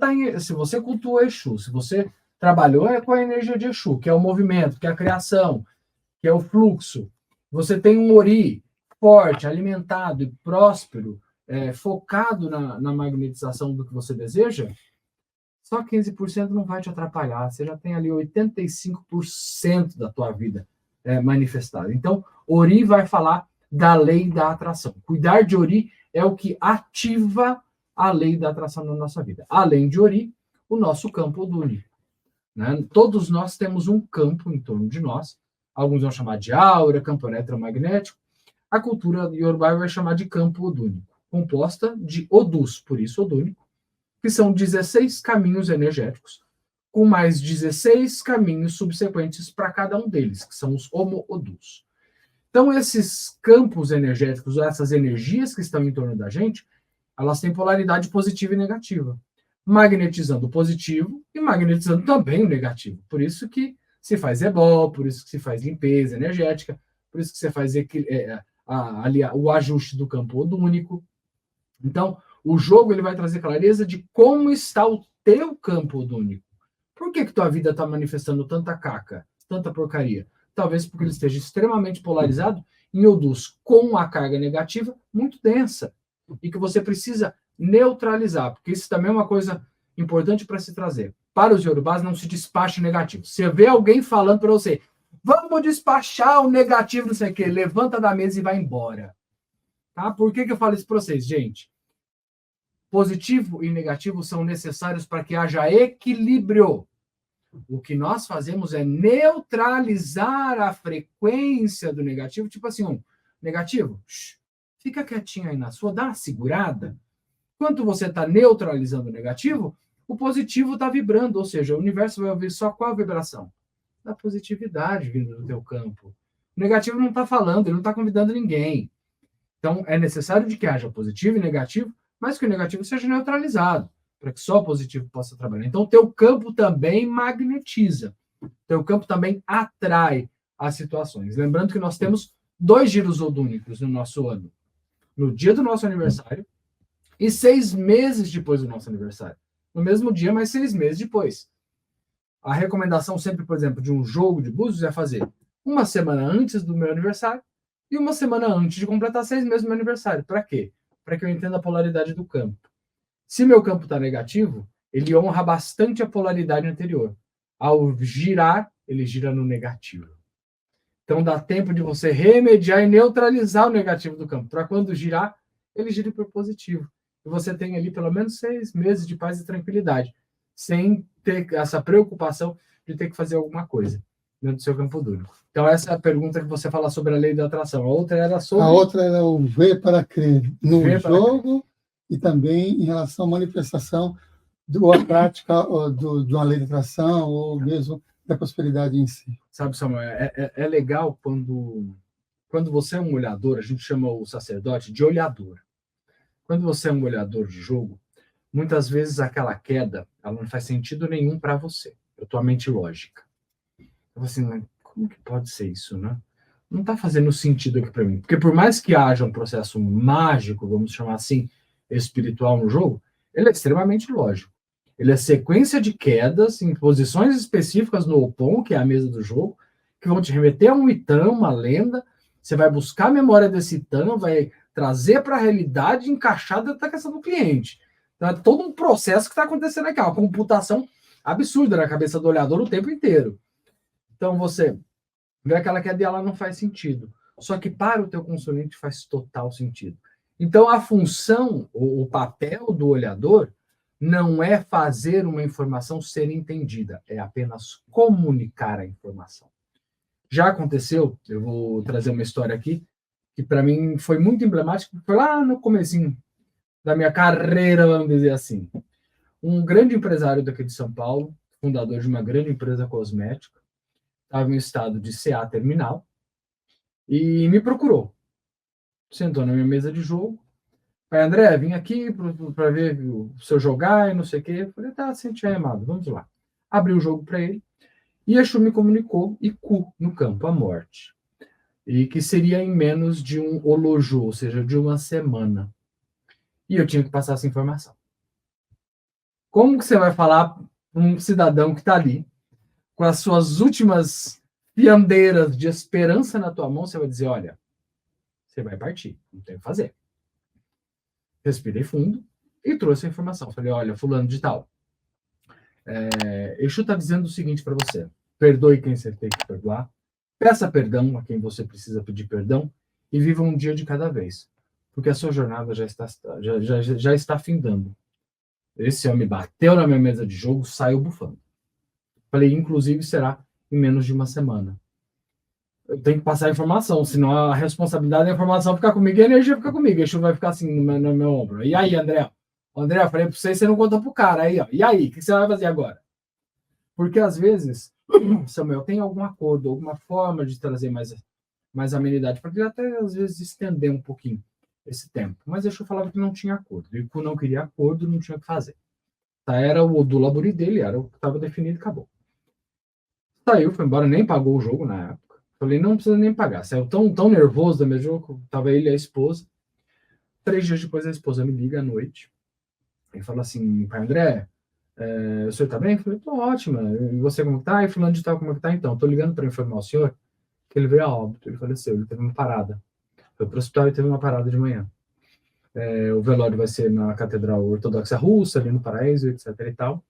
Speaker 2: cultua Exu, se você trabalhou com a energia de Exu, que é o movimento, que é a criação, que é o fluxo, você tem um Ori forte, alimentado e próspero, focado na magnetização do que você deseja, só 15% não vai te atrapalhar. Você já tem ali 85% da tua vida manifestada. Então, Ori vai falar da lei da atração. Cuidar de Ori é o que ativa a lei da atração na nossa vida. Além de Ori, o nosso campo odúnico. Né? Todos nós temos um campo em torno de nós. Alguns vão chamar de aura, campo eletromagnético. A cultura iorubá vai chamar de campo odúnico, composta de odus, por isso odúnico, que são 16 caminhos energéticos, com mais 16 caminhos subsequentes para cada um deles, que são os homo-odus. Então, esses campos energéticos, essas energias que estão em torno da gente, elas têm polaridade positiva e negativa, magnetizando o positivo e magnetizando também o negativo. Por isso que se faz ebó, por isso que se faz limpeza energética, por isso que você faz o ajuste do campo odúnico. Então, o jogo ele vai trazer clareza de como está o teu campo odúnico. Por que tua vida está manifestando tanta caca, tanta porcaria? Talvez porque ele esteja extremamente polarizado em odus com a carga negativa muito densa e que você precisa neutralizar, porque isso também é uma coisa importante para se trazer. Para os iorubás, não se despache negativo. Você vê alguém falando para você, vamos despachar o negativo, não sei o quê, levanta da mesa e vai embora. Tá? Por que eu falo isso para vocês, gente? Positivo e negativo são necessários para que haja equilíbrio. O que nós fazemos é neutralizar a frequência do negativo, tipo assim, negativo? Shhh, fica quietinho aí na sua, dá uma segurada. Enquanto você está neutralizando o negativo, o positivo está vibrando, ou seja, o universo vai ouvir só qual vibração? Da positividade vindo do teu campo. O negativo não está falando, ele não está convidando ninguém. Então, é necessário de que haja positivo e negativo, mas que o negativo seja neutralizado, para que só o positivo possa trabalhar. Então, o teu campo também magnetiza. O teu campo também atrai as situações. Lembrando que nós temos 2 giros odônicos no nosso ano. No dia do nosso aniversário e 6 meses depois do nosso aniversário. No mesmo dia, mas 6 meses depois. A recomendação sempre, por exemplo, de um jogo de búzios é fazer uma semana antes do meu aniversário e uma semana antes de completar 6 meses do meu aniversário. Para quê? Para que eu entenda a polaridade do campo. Se meu campo está negativo, ele honra bastante a polaridade anterior. Ao girar, ele gira no negativo. Então dá tempo de você remediar e neutralizar o negativo do campo. Para quando girar, ele gira para o positivo. E você tem ali pelo menos 6 meses de paz e tranquilidade, sem ter essa preocupação de ter que fazer alguma coisa dentro do seu campo duro. Então essa é a pergunta que você fala sobre a lei da atração. A outra era sobre...
Speaker 1: A outra era o ver para crer no
Speaker 2: Ver para
Speaker 1: jogo e também em relação à manifestação da prática de uma lei de atração ou mesmo da prosperidade em si.
Speaker 2: Sabe, Samuel, é legal quando você é um olhador, a gente chama o sacerdote de olhador. Quando você é um olhador de jogo, muitas vezes aquela queda, ela não faz sentido nenhum para você, para tua mente lógica. Eu assim, mas como que pode ser isso, né? Não está fazendo sentido aqui para mim. Porque por mais que haja um processo mágico, vamos chamar assim, espiritual no jogo, ele é extremamente lógico. Ele é sequência de quedas em posições específicas no Opon, que é a mesa do jogo, que vão te remeter a um Itan, uma lenda. Você vai buscar a memória desse Itan, vai trazer para a realidade encaixada dentro da questão do cliente. Então, é todo um processo que está acontecendo aqui, uma computação absurda na cabeça do olhador o tempo inteiro. Então, você vê aquela queda e ela não faz sentido. Só que para o teu consulente faz total sentido. Então, a função, o papel do olhador não é fazer uma informação ser entendida, é apenas comunicar a informação. Já aconteceu, eu vou trazer uma história aqui, que para mim foi muito emblemática, foi lá no comecinho da minha carreira, vamos dizer assim. Um grande empresário daqui de São Paulo, fundador de uma grande empresa cosmética, estava em estado de CA terminal e me procurou. Sentou na minha mesa de jogo. Pai, André, vim aqui para ver o seu jogar e não sei o quê. Eu falei, tá, sente aí, amado, vamos lá. Abri o jogo para ele. E Exu me comunicou Iku no campo, a morte. E que seria em menos de um Oloju, ou seja, de uma semana. E eu tinha que passar essa informação. Como que você vai falar para um cidadão que está ali, com as suas últimas fiandeiras de esperança na tua mão, você vai dizer, olha, você vai partir, não tem o que fazer. Respirei fundo e trouxe a informação. Falei, olha, fulano de tal, Exu está dizendo o seguinte para você, perdoe quem você tem que perdoar, peça perdão a quem você precisa pedir perdão e viva um dia de cada vez, porque a sua jornada já está findando. Esse homem bateu na minha mesa de jogo, saiu bufando. Falei, inclusive será em menos de uma semana. Eu tenho que passar a informação, senão a responsabilidade da informação fica comigo e a energia fica comigo. Exu vai ficar assim no meu ombro. E aí, André? André, eu falei para você não conta pro cara. Aí, ó. E aí, o que você vai fazer agora? Porque às vezes, Samuel, tem algum acordo, alguma forma de trazer mais amenidade, para ele até às vezes estender um pouquinho esse tempo. Mas Exu falava que não tinha acordo. E que não queria acordo, não tinha o que fazer. Tá, era o do labori dele, era o que estava definido e acabou. Saiu, foi embora, nem pagou o jogo na época. Falei, não precisa nem pagar. Saiu tão nervoso da minha jogo, tava ele e a esposa. 3 dias depois a esposa me liga à noite e fala assim, pai André, o senhor tá bem? Eu falei, tô ótima. E você como tá? E fulano de tal, como é que tá? Então, tô ligando para informar o senhor que ele veio a óbito, ele faleceu, ele teve uma parada. Foi pro hospital e teve uma parada de manhã. O velório vai ser na Catedral Ortodoxa Russa, ali no Paraíso, etc e tal.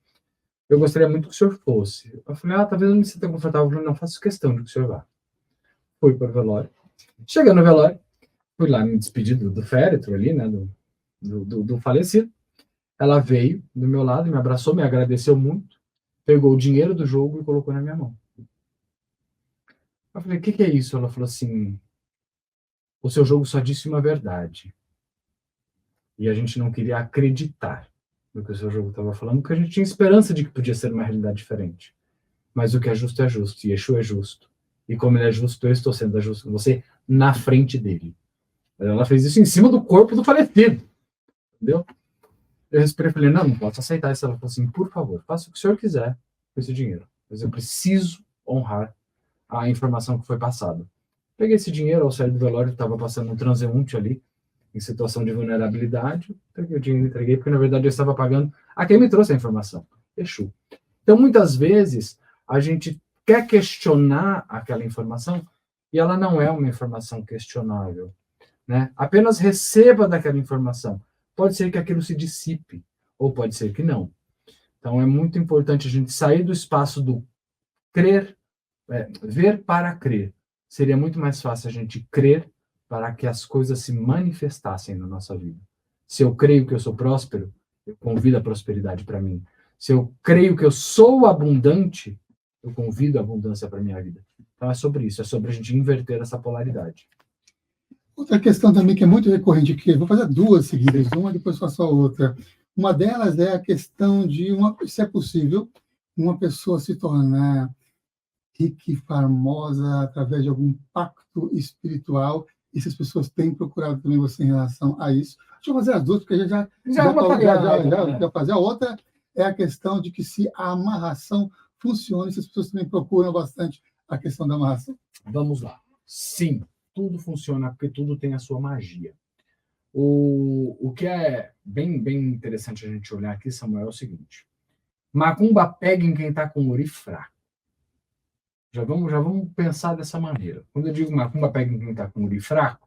Speaker 2: Eu gostaria muito que o senhor fosse. Eu falei, talvez eu não me sinta confortável. Eu falei, não, faço questão de que o senhor vá. Fui para o velório. Chegando no velório, fui lá me despedir do féretro ali, né, do falecido. Ela veio do meu lado, me abraçou, me agradeceu muito, pegou o dinheiro do jogo e colocou na minha mão. Eu falei, o que é isso? Ela falou assim, o seu jogo só disse uma verdade. E a gente não queria acreditar no que o seu jogo estava falando, porque a gente tinha esperança de que podia ser uma realidade diferente. Mas o que é justo, e Exu é justo. E como ele é justo, eu estou sendo justo com você na frente dele. Ela fez isso em cima do corpo do falecido. Entendeu? Eu respirei e falei, não posso aceitar isso. Ela falou assim, por favor, faça o que o senhor quiser com esse dinheiro. Mas eu preciso honrar a informação que foi passada. Peguei esse dinheiro, ao sair do velório, estava passando um transeunte ali, em situação de vulnerabilidade. Peguei o dinheiro e entreguei, porque na verdade eu estava pagando a quem me trouxe a informação. Exu. Então, muitas vezes, a gente quer questionar aquela informação e ela não é uma informação questionável. Né? Apenas receba daquela informação. Pode ser que aquilo se dissipe, ou pode ser que não. Então, é muito importante a gente sair do espaço do crer, ver para crer. Seria muito mais fácil a gente crer para que as coisas se manifestassem na nossa vida. Se eu creio que eu sou próspero, eu convido a prosperidade para mim. Se eu creio que eu sou abundante, eu convido a abundância para minha vida. Então, é sobre isso, é sobre a gente inverter essa polaridade.
Speaker 1: Outra questão também que é muito recorrente aqui, vou fazer duas seguidas, uma depois faço a outra. Uma delas é a questão de, se é possível, uma pessoa se tornar rica e famosa através de algum pacto espiritual, e se as pessoas têm procurado também você em relação a isso. Deixa eu fazer as duas, porque já fazer. A outra é a questão de que se a amarração funciona, se as pessoas também procuram bastante a questão da amarração.
Speaker 2: Vamos lá. Sim, tudo funciona porque tudo tem a sua magia. O que é bem interessante a gente olhar aqui, Samuel, é o seguinte. Macumba pega em quem está com uri fraco. Já vamos pensar dessa maneira. Quando eu digo macumba pega em quem está com uri fraco,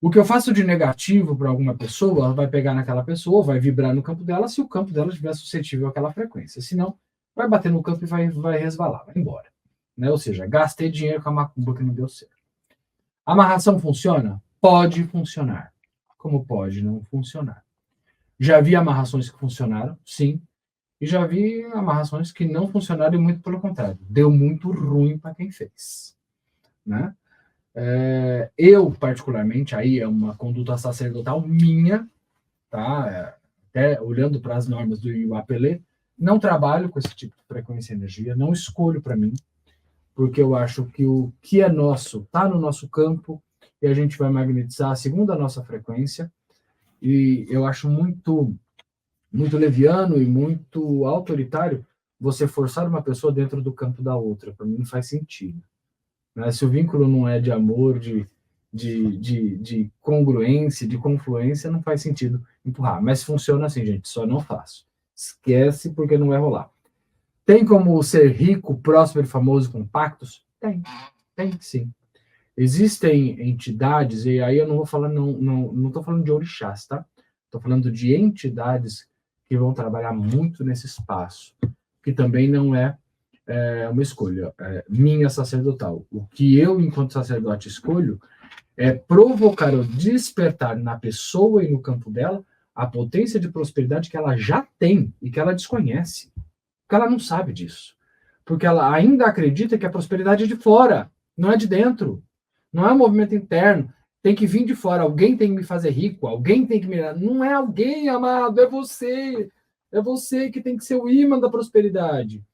Speaker 2: o que eu faço de negativo para alguma pessoa, ela vai pegar naquela pessoa, vai vibrar no campo dela, se o campo dela estiver suscetível àquela frequência. Senão, vai bater no campo e vai resvalar, vai embora. Né? Ou seja, gastei dinheiro com a macumba que não deu certo. A amarração funciona? Pode funcionar. Como pode não funcionar? Já vi amarrações que funcionaram, sim. E já vi amarrações que não funcionaram e muito pelo contrário. Deu muito ruim para quem fez. Né? Eu, particularmente, aí é uma conduta sacerdotal minha, tá? Até olhando para as normas do IUAPLE, não trabalho com esse tipo de frequência e energia, não escolho para mim, porque eu acho que o que é nosso está no nosso campo e a gente vai magnetizar segundo a nossa frequência. E eu acho muito leviano e muito autoritário você forçar uma pessoa dentro do campo da outra. Para mim não faz sentido. Né? Se o vínculo não é de amor, de congruência, de confluência, não faz sentido empurrar. Mas funciona assim, gente, só não faço. Esquece porque não vai rolar. Tem como ser rico, próspero e famoso com pactos? Tem sim. Existem entidades, e aí eu não vou falar, não estou falando de orixás, tá? Estou falando de entidades que vão trabalhar muito nesse espaço, que também não é uma escolha minha sacerdotal. O que eu, enquanto sacerdote, escolho é provocar ou despertar na pessoa e no campo dela a potência de prosperidade que ela já tem e que ela desconhece. Porque ela não sabe disso. Porque ela ainda acredita que a prosperidade é de fora, não é de dentro. Não é um movimento interno. Tem que vir de fora. Alguém tem que me fazer rico. Alguém tem que me... Não é alguém, amado. É você. É você que tem que ser o imã da prosperidade.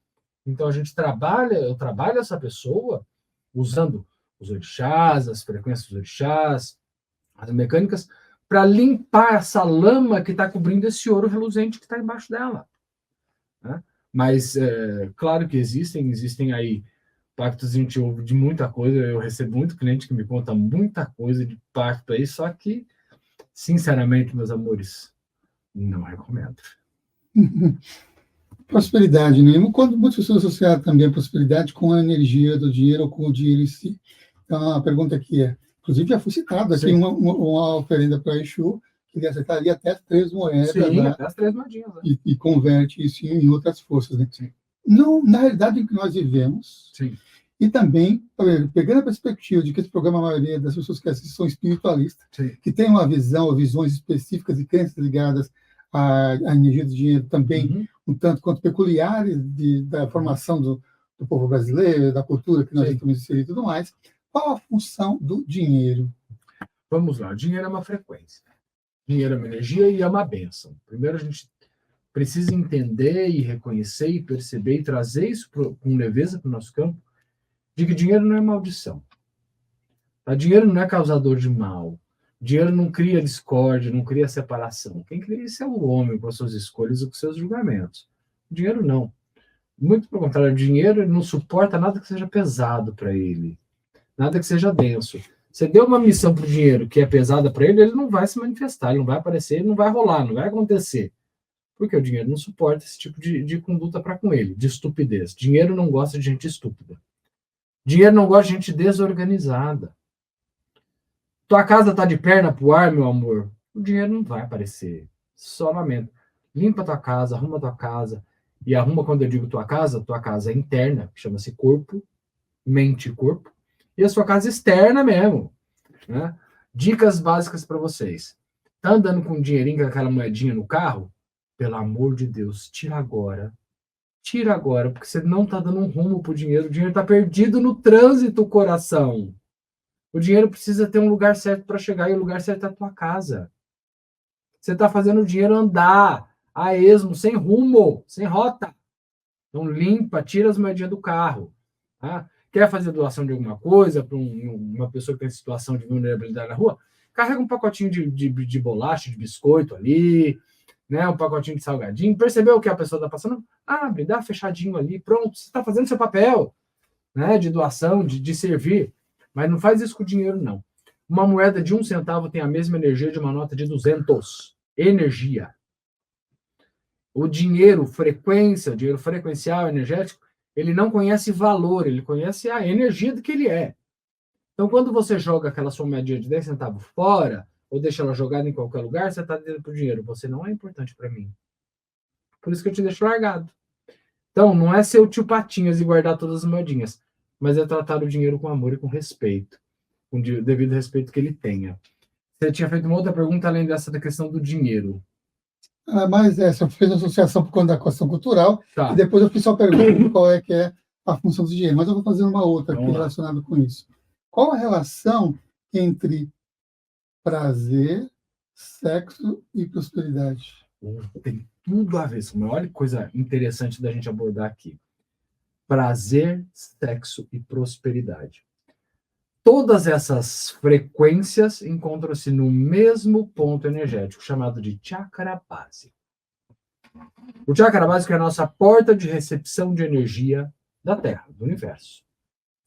Speaker 2: Então, eu trabalho essa pessoa usando os orixás, as frequências dos orixás, as mecânicas, para limpar essa lama que está cobrindo esse ouro reluzente que está embaixo dela. Né? Mas, claro que existem aí pactos, a gente ouve de muita coisa, eu recebo muito cliente que me conta muita coisa de pacto aí, só que, sinceramente, meus amores, não recomendo.
Speaker 1: Prosperidade, né? Quando muitas pessoas associam também a prosperidade com a energia do dinheiro ou com o dinheiro em si. Então, a pergunta aqui inclusive já foi citada aqui uma oferenda para Exu, que ele aceitaria até 3 moedas.
Speaker 2: Sim,
Speaker 1: né?
Speaker 2: até as 3 moedinhas. Né?
Speaker 1: E converte isso em outras forças. Né?
Speaker 2: Sim.
Speaker 1: Não, na realidade em que nós vivemos,
Speaker 2: sim.
Speaker 1: E também, pegando a perspectiva de que esse programa, a maioria das pessoas que assistem são espiritualistas,
Speaker 2: sim.
Speaker 1: que têm uma visão ou visões específicas e crenças ligadas à energia do dinheiro também, um tanto quanto peculiares da formação do povo brasileiro, da cultura que nós estamos inseridos e tudo mais. Qual a função do dinheiro?
Speaker 2: vamos lá, dinheiro é uma frequência. Dinheiro é uma energia e é uma bênção. Primeiro a gente precisa entender e reconhecer e perceber e trazer isso com leveza para o nosso campo, de que dinheiro não é maldição. Tá? Dinheiro não é causador de mal. Dinheiro não cria discórdia, não cria separação. Quem cria isso é o homem, com as suas escolhas e com seus julgamentos. Dinheiro não. Muito pelo contrário, o dinheiro ele não suporta nada que seja pesado para ele. Nada que seja denso. Você deu uma missão para o dinheiro que é pesada para ele, ele não vai se manifestar, ele não vai aparecer, ele não vai rolar, não vai acontecer. Porque o dinheiro não suporta esse tipo de conduta para com ele, de estupidez. Dinheiro não gosta de gente estúpida. Dinheiro não gosta de gente desorganizada. Tua casa tá de perna pro ar, meu amor. O dinheiro não vai aparecer. Só lamento. Limpa tua casa, arruma tua casa. E arruma, quando eu digo tua casa é interna, que chama-se corpo, mente e corpo. E a sua casa externa mesmo. Né? Dicas básicas para vocês. Tá andando com um dinheirinho, com aquela moedinha no carro? Pelo amor de Deus, tira agora. Tira agora, porque você não tá dando um rumo pro dinheiro. O dinheiro tá perdido no trânsito, coração. O dinheiro precisa ter um lugar certo para chegar, e o lugar certo é a tua casa. Você está fazendo o dinheiro andar a esmo, sem rumo, sem rota. Então limpa, tira as moedinhas do carro. Tá? Quer fazer doação de alguma coisa para uma pessoa que tem situação de vulnerabilidade na rua? Carrega um pacotinho de bolacha, de biscoito ali, né? Um pacotinho de salgadinho. Percebeu o que a pessoa está passando? Abre, dá fechadinho ali, pronto. Você está fazendo seu papel, né? De doação, de servir. Mas não faz isso com o dinheiro, não. Uma moeda de 1 centavo tem a mesma energia de uma nota de 200. Energia. O dinheiro, frequência, o dinheiro frequencial, energético, ele não conhece valor, ele conhece a energia do que ele é. Então, quando você joga aquela sua moedinha de 10 centavos fora, ou deixa ela jogada em qualquer lugar, você está dizendo para o dinheiro, você não é importante para mim. Por isso que eu te deixo largado. Então, não é ser o tio Patinhas e guardar todas as moedinhas, mas é tratar o dinheiro com amor e com respeito, com o devido respeito que ele tenha. Você tinha feito uma outra pergunta além dessa da questão do dinheiro.
Speaker 1: Mas essa eu fiz associação por conta da questão cultural,
Speaker 2: Tá.
Speaker 1: e depois eu fiz só pergunta qual é que é a função do dinheiro, mas eu vou fazer uma outra aqui
Speaker 2: Vamos lá.
Speaker 1: relacionada com isso. Qual a relação entre prazer, sexo e prosperidade?
Speaker 2: Tem tudo a ver. Olha que coisa interessante da gente abordar aqui. Prazer, sexo e prosperidade. Todas essas frequências encontram-se no mesmo ponto energético, chamado de chakra básico. O chakra básico é a nossa porta de recepção de energia da Terra, do universo.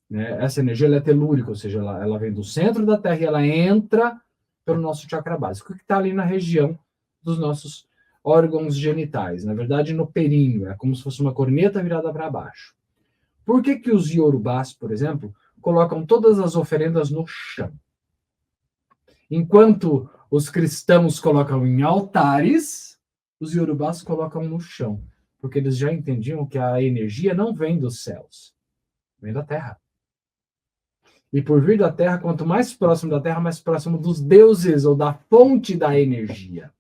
Speaker 2: Né? Essa energia ela é telúrica, ou seja, ela vem do centro da Terra e ela entra pelo nosso chakra básico, que está ali na região dos nossos órgãos genitais. Na verdade, no períneo, é como se fosse uma corneta virada para baixo. Por que que os iorubás, por exemplo, colocam todas as oferendas no chão? Enquanto os cristãos colocam em altares, os iorubás colocam no chão, porque eles já entendiam que a energia não vem dos céus, vem da terra. E por vir da terra, quanto mais próximo da terra, mais próximo dos deuses ou da fonte da energia.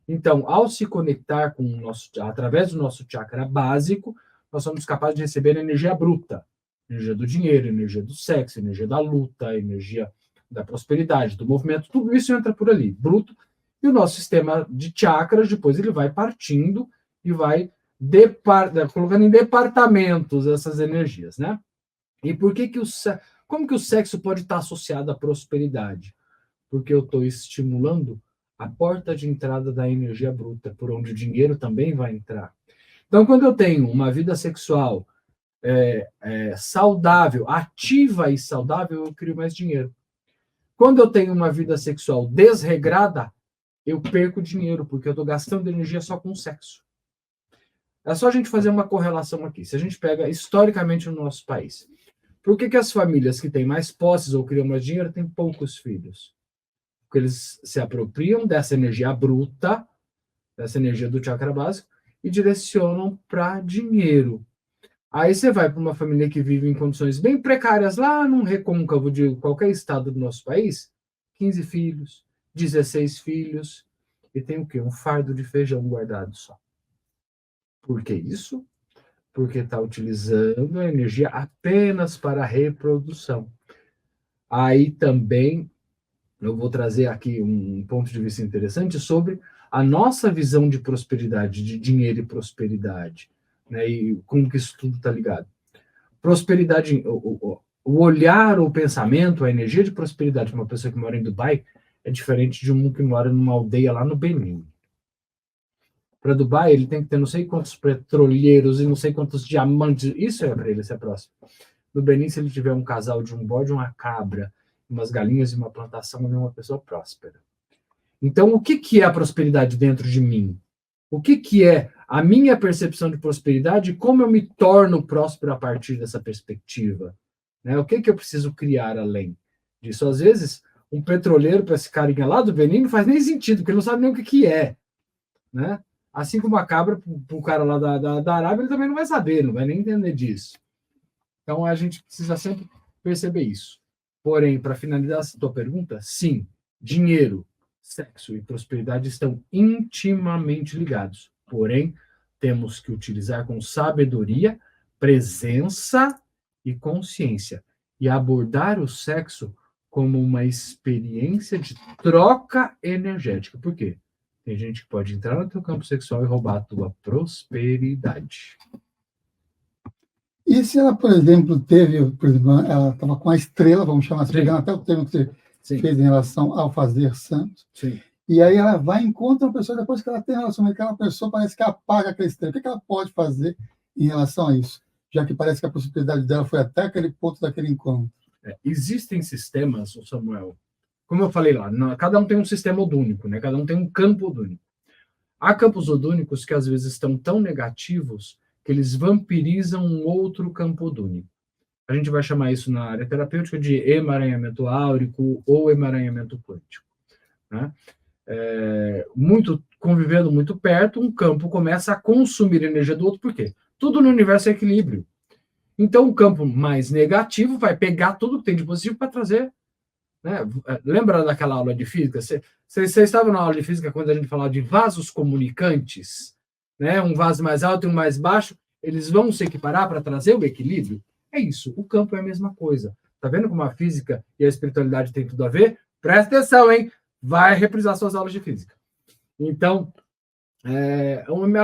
Speaker 2: Então, ao se conectar com o nosso, através do nosso chakra básico, nós somos capazes de receber energia bruta, energia do dinheiro, energia do sexo, energia da luta, energia da prosperidade, do movimento, tudo isso entra por ali, bruto, e o nosso sistema de chakras, depois ele vai partindo e vai colocando em departamentos essas energias, né? E por que que como que o sexo pode estar associado à prosperidade? Porque eu estou estimulando a porta de entrada da energia bruta, por onde o dinheiro também vai entrar. Então, quando eu tenho uma vida sexual saudável, ativa e saudável, eu crio mais dinheiro. Quando eu tenho uma vida sexual desregrada, eu perco dinheiro, porque eu estou gastando energia só com sexo. É só a gente fazer uma correlação aqui. Se a gente pega historicamente no nosso país, por que que as famílias que têm mais posses ou criam mais dinheiro têm poucos filhos? Porque eles se apropriam dessa energia bruta, dessa energia do chakra básico, e direcionam para dinheiro. Aí você vai para uma família que vive em condições bem precárias, lá num recôncavo de qualquer estado do nosso país, 15 filhos, 16 filhos, e tem o quê? Um fardo de feijão guardado só. Por que isso? Porque está utilizando a energia apenas para a reprodução. Aí também eu vou trazer aqui um ponto de vista interessante sobre a nossa visão de prosperidade, de dinheiro e prosperidade, né? E como que isso tudo está ligado. Prosperidade, o olhar, o pensamento, a energia de prosperidade de uma pessoa que mora em Dubai é diferente de um que mora numa aldeia lá no Benin. Para Dubai, ele tem que ter não sei quantos petroleiros e não sei quantos diamantes. Isso é para ele ser próximo. No Benin, se ele tiver um casal de um bode, uma cabra, umas galinhas e uma plantação, ele é uma pessoa próspera. Então, o que é a prosperidade dentro de mim? O que é a minha percepção de prosperidade e como eu me torno próspero a partir dessa perspectiva? Né? O que eu preciso criar além disso? Às vezes, um petroleiro para esse carinha lá do Benin não faz nem sentido, porque ele não sabe nem o que é. Né? Assim como a cabra, para o cara lá da Arábia, ele também não vai saber, não vai nem entender disso. Então, a gente precisa sempre perceber isso. Porém, para finalizar a tua pergunta, sim, dinheiro, sexo e prosperidade estão intimamente ligados. Porém, temos que utilizar com sabedoria, presença e consciência. E abordar o sexo como uma experiência de troca energética. Por quê? Tem gente que pode entrar no teu campo sexual e roubar a tua prosperidade.
Speaker 1: E se ela, por exemplo, ela estava com a estrela, vamos chamar assim, pegando até o termo que você fez em relação ao fazer santo,
Speaker 2: Sim.
Speaker 1: E aí ela vai e encontra uma pessoa, depois que ela tem relacionamento com aquela pessoa, parece que apaga aquela estrela. O que ela pode fazer em relação a isso? Já que parece que a possibilidade dela foi até aquele ponto daquele encontro.
Speaker 2: Existem sistemas, Samuel, como eu falei lá, cada um tem um sistema odônico, né? Cada um tem um campo odônico. Há campos odônicos que às vezes estão tão negativos que eles vampirizam um outro campo odônico. A gente vai chamar isso na área terapêutica de emaranhamento áurico ou emaranhamento quântico. Né? Convivendo muito perto, um campo começa a consumir energia do outro, por quê? Tudo no universo é equilíbrio. Então, o campo mais negativo vai pegar tudo que tem de positivo para trazer. Né? Lembra daquela aula de física? Você estava na aula de física quando a gente falava de vasos comunicantes? Né? Um vaso mais alto e um mais baixo, eles vão se equiparar para trazer o equilíbrio? É isso, o campo é a mesma coisa. Tá vendo como a física e a espiritualidade têm tudo a ver? Presta atenção, hein? Vai reprisar suas aulas de física. Então,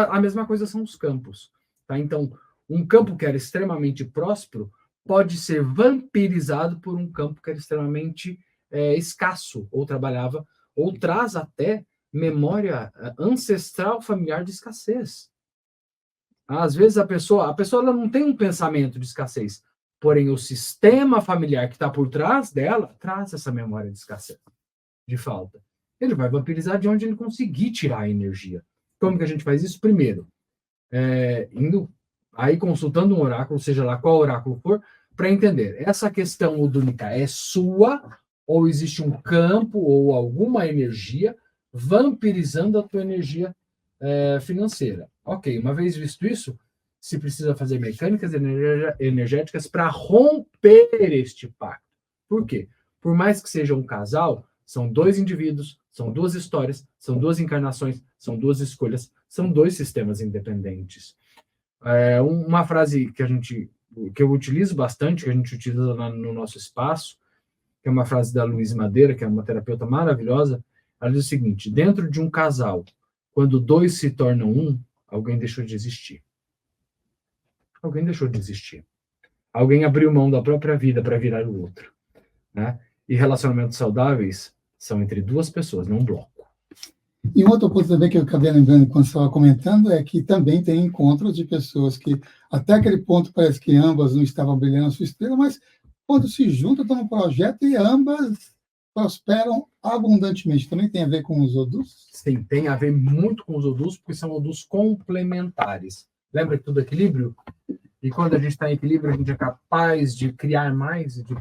Speaker 2: a mesma coisa são os campos. Tá? Então, um campo que era extremamente próspero pode ser vampirizado por um campo que era extremamente escasso, ou trabalhava, ou traz até memória ancestral familiar de escassez. Às vezes a pessoa ela não tem um pensamento de escassez, porém o sistema familiar que está por trás dela traz essa memória de escassez, de falta. Ele vai vampirizar de onde ele conseguir tirar a energia. Como que a gente faz isso? Primeiro, indo aí consultando um oráculo, seja lá qual oráculo for, para entender, essa questão odônica é sua, ou existe um campo ou alguma energia vampirizando a tua energia financeira. Ok, uma vez visto isso, se precisa fazer mecânicas energéticas para romper este pacto. Por quê? Por mais que seja um casal, são dois indivíduos, são duas histórias, são duas encarnações, são duas escolhas, são dois sistemas independentes. Uma frase que eu utilizo bastante, que a gente utiliza no nosso espaço, que é uma frase da Luísa Madeira, que é uma terapeuta maravilhosa, ela diz o seguinte: dentro de um casal, quando dois se tornam um, alguém deixou de existir. Alguém deixou de existir. Alguém abriu mão da própria vida para virar o outro. Né? E relacionamentos saudáveis são entre duas pessoas, não um bloco.
Speaker 1: E um outro ponto também que eu acabei lembrando quando você estava comentando é que também tem encontros de pessoas que até aquele ponto parece que ambas não estavam brilhando a sua estrela, mas quando se juntam, estão no projeto e ambas prosperam abundantemente. Também tem a ver com os odus?
Speaker 2: Sim, tem a ver muito com os odus, porque são odus complementares. Lembra que tudo é equilíbrio? E quando a gente está em equilíbrio, a gente é capaz de criar mais, de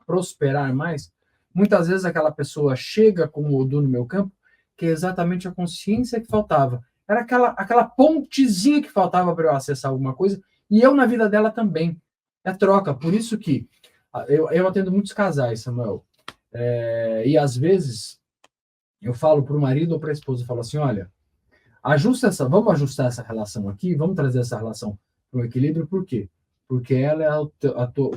Speaker 2: prosperar mais. Muitas vezes aquela pessoa chega com o odu no meu campo, que é exatamente a consciência que faltava. Era aquela pontezinha que faltava para eu acessar alguma coisa, e eu na vida dela também. É troca. Por isso que eu atendo muitos casais, Samuel. E às vezes eu falo para o marido ou para a esposa, eu falo assim, olha, vamos ajustar essa relação aqui, vamos trazer essa relação para o equilíbrio, por quê? Porque ela é o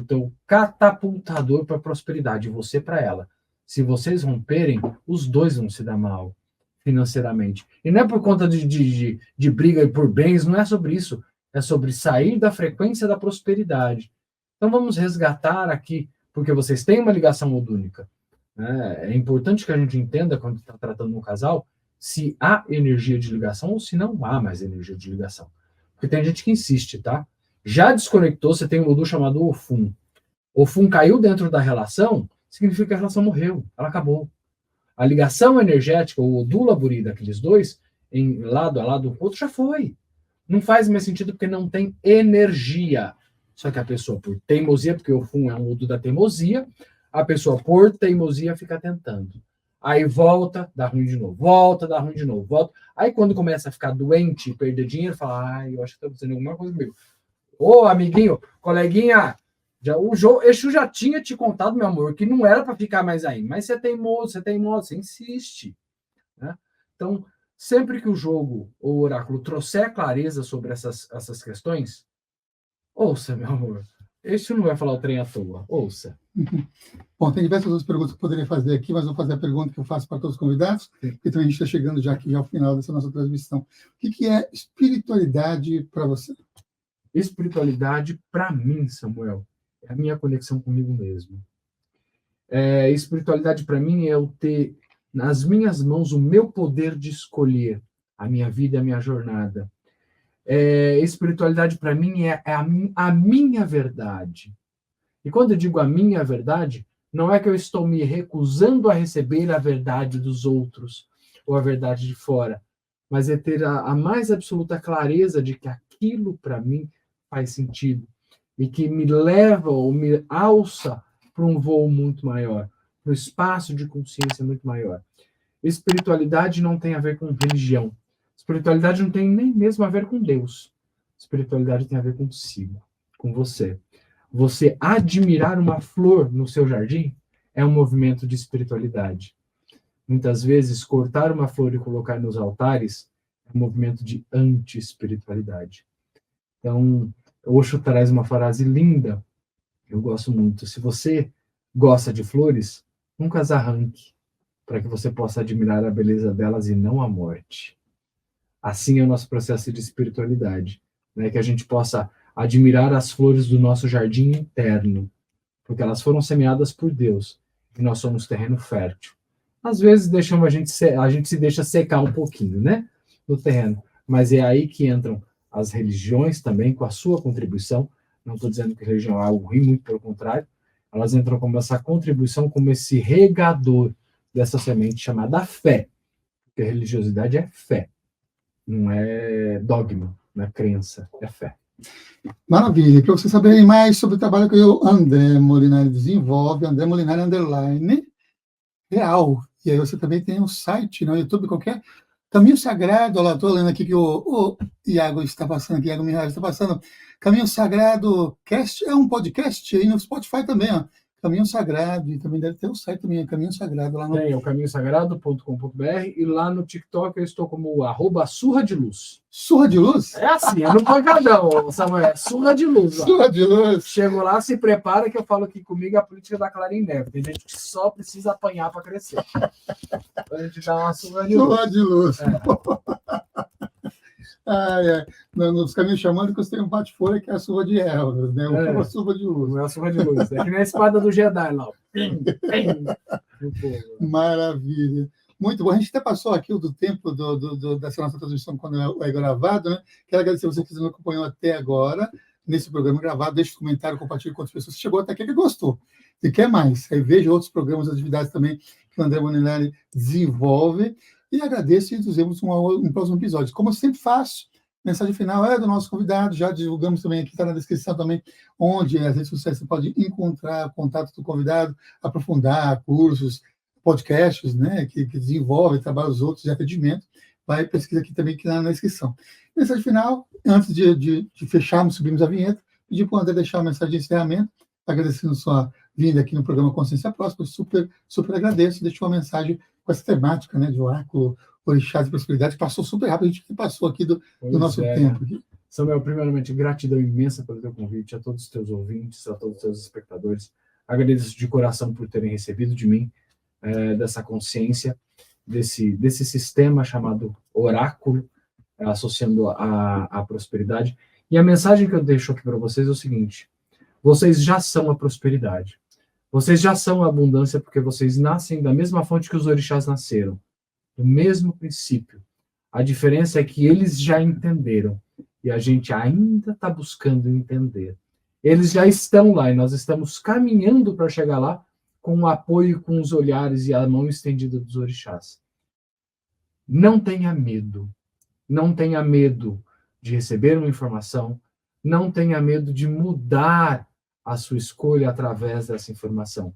Speaker 2: teu catapultador para a prosperidade, e você para ela. Se vocês romperem, os dois vão se dar mal financeiramente. E não é por conta de briga por bens, não é sobre isso. É sobre sair da frequência da prosperidade. Então vamos resgatar aqui, porque vocês têm uma ligação odúnica. É importante que a gente entenda, quando está tratando um casal, se há energia de ligação ou se não há mais energia de ligação. Porque tem gente que insiste, tá? Já desconectou, você tem um Odu chamado Ofum. Ofum caiu dentro da relação, significa que a relação morreu, ela acabou. A ligação energética, o Odu Laburi daqueles dois, em lado a lado, o outro já foi. Não faz mais sentido porque não tem energia. Só que a pessoa, por teimosia, porque o Ofum é um Odu da teimosia, a pessoa, por teimosia, fica tentando. Aí volta, dá ruim de novo. Volta, dá ruim de novo. Volta. Aí quando começa a ficar doente, perder dinheiro, fala, ai, eu acho que está acontecendo alguma coisa comigo. Ô, amiguinho, coleguinha, o Exu já tinha te contado, meu amor, que não era para ficar mais aí. Mas você é teimoso, você insiste. Né? Então, sempre que o jogo ou o oráculo trouxer clareza sobre essas questões, ouça, meu amor. Exu não vai falar o trem à toa. Ouça.
Speaker 1: Bom, tem diversas outras perguntas que eu poderia fazer aqui, mas vou fazer a pergunta que eu faço para todos os convidados, porque também a gente está chegando já aqui ao final dessa nossa transmissão. O que é espiritualidade para você?
Speaker 2: Espiritualidade, para mim, Samuel, é a minha conexão comigo mesmo. Espiritualidade, para mim, é eu ter nas minhas mãos o meu poder de escolher a minha vida, a minha jornada. Espiritualidade, para mim, é a minha verdade. E quando eu digo a minha verdade, não é que eu estou me recusando a receber a verdade dos outros ou a verdade de fora, mas é ter a mais absoluta clareza de que aquilo, para mim, faz sentido e que me leva ou me alça para um voo muito maior, para um espaço de consciência muito maior. Espiritualidade não tem a ver com religião. Espiritualidade não tem nem mesmo a ver com Deus. Espiritualidade tem a ver consigo, com você. Você admirar uma flor no seu jardim é um movimento de espiritualidade. Muitas vezes, cortar uma flor e colocar nos altares é um movimento de anti-espiritualidade. Então, Osho traz uma frase linda, eu gosto muito. Se você gosta de flores, nunca as arranque, para que você possa admirar a beleza delas e não a morte. Assim é o nosso processo de espiritualidade, né? Que a gente possa admirar as flores do nosso jardim interno, porque elas foram semeadas por Deus e nós somos terreno fértil. Às vezes a gente se deixa secar um pouquinho, né, no terreno, mas é aí que entram as religiões também com a sua contribuição. Não estou dizendo que religião é algo ruim, muito pelo contrário, elas entram como essa contribuição, como esse regador dessa semente chamada fé, porque a religiosidade é fé, não é dogma, não é crença, é fé.
Speaker 1: Maravilha. Para você saber mais sobre o trabalho que o André Molinari desenvolve, André Molinari _ real. E aí você também tem um site no YouTube qualquer, Caminho Sagrado. Olha lá, estou lendo aqui que o Iago está passando aqui, Iago Mihaly está passando. Caminho Sagrado Cast é um podcast aí no Spotify também, ó. Caminho Sagrado, e também deve ter o site também, Caminho Sagrado lá no...
Speaker 2: Tem o caminhosagrado.com.br e lá no TikTok eu estou como @surra de luz.
Speaker 1: Surra de luz?
Speaker 2: É assim, é no pancadão, Samuel, é surra de luz. Ó.
Speaker 1: Surra de luz.
Speaker 2: Chego lá, se prepara que eu falo que comigo é a política da clara em neve. Tem gente que só precisa apanhar para crescer. Então a gente dá uma surra de luz.
Speaker 1: Surra de luz. Nos caminhos chamando que tem um bate-folha que é a surra de ervas, né? Uma surra de luz.
Speaker 2: Não é a surra de luz. É que nem a espada do Jedi lá.
Speaker 1: Maravilha. Muito bom. A gente até passou aqui do tempo dessa nossa transmissão quando é gravado, né? Quero agradecer você que nos acompanhou até agora, nesse programa gravado. Deixe um comentário, compartilhe com outras pessoas. Chegou até aqui que gostou. E quer mais? Aí veja outros programas, atividades também que o André Molinari desenvolve. E agradeço e nos vemos um próximo episódio. Como eu sempre faço, mensagem final é do nosso convidado, já divulgamos também aqui, está na descrição também, onde as redes sociais você pode encontrar o contato do convidado, aprofundar cursos, podcasts, né, que desenvolvem, trabalham os outros de atendimento, vai pesquisa aqui também que está na descrição. Mensagem final, antes de fecharmos, subirmos a vinheta, pedir para o André deixar uma mensagem de encerramento, agradecendo sua vinda aqui no programa Consciência Próxima, super agradeço, deixou uma mensagem com essa temática, né, de oráculo, orixás e prosperidade, passou super rápido, a gente passou aqui do nosso tempo.
Speaker 2: Samuel, primeiramente, gratidão imensa pelo teu convite, a todos os teus ouvintes, a todos os teus espectadores. Agradeço de coração por terem recebido de mim dessa consciência, desse sistema chamado oráculo, associando a prosperidade. E a mensagem que eu deixo aqui para vocês é o seguinte: vocês já são a prosperidade. Vocês já são a abundância porque vocês nascem da mesma fonte que os orixás nasceram, do mesmo princípio. A diferença é que eles já entenderam e a gente ainda está buscando entender. Eles já estão lá e nós estamos caminhando para chegar lá com o apoio, com os olhares e a mão estendida dos orixás. Não tenha medo. Não tenha medo de receber uma informação. Não tenha medo de mudar a sua escolha através dessa informação.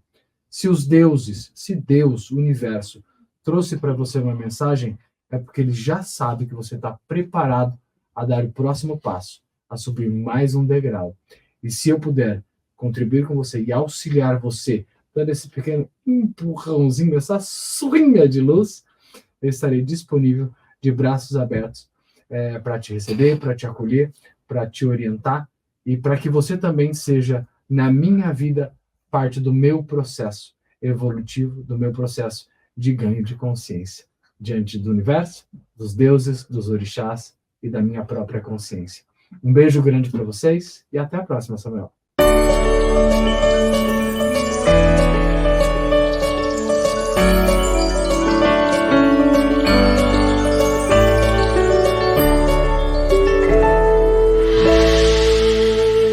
Speaker 2: Se os deuses, se Deus, o universo, trouxe para você uma mensagem, é porque ele já sabe que você está preparado a dar o próximo passo, a subir mais um degrau. E se eu puder contribuir com você e auxiliar você, dando esse pequeno empurrãozinho, essa surrinha de luz, eu estarei disponível de braços abertos para te receber, para te acolher, para te orientar e para que você também seja, na minha vida, parte do meu processo evolutivo, do meu processo de ganho de consciência diante do universo, dos deuses, dos orixás e da minha própria consciência. Um beijo grande para vocês e até a próxima, Samuel.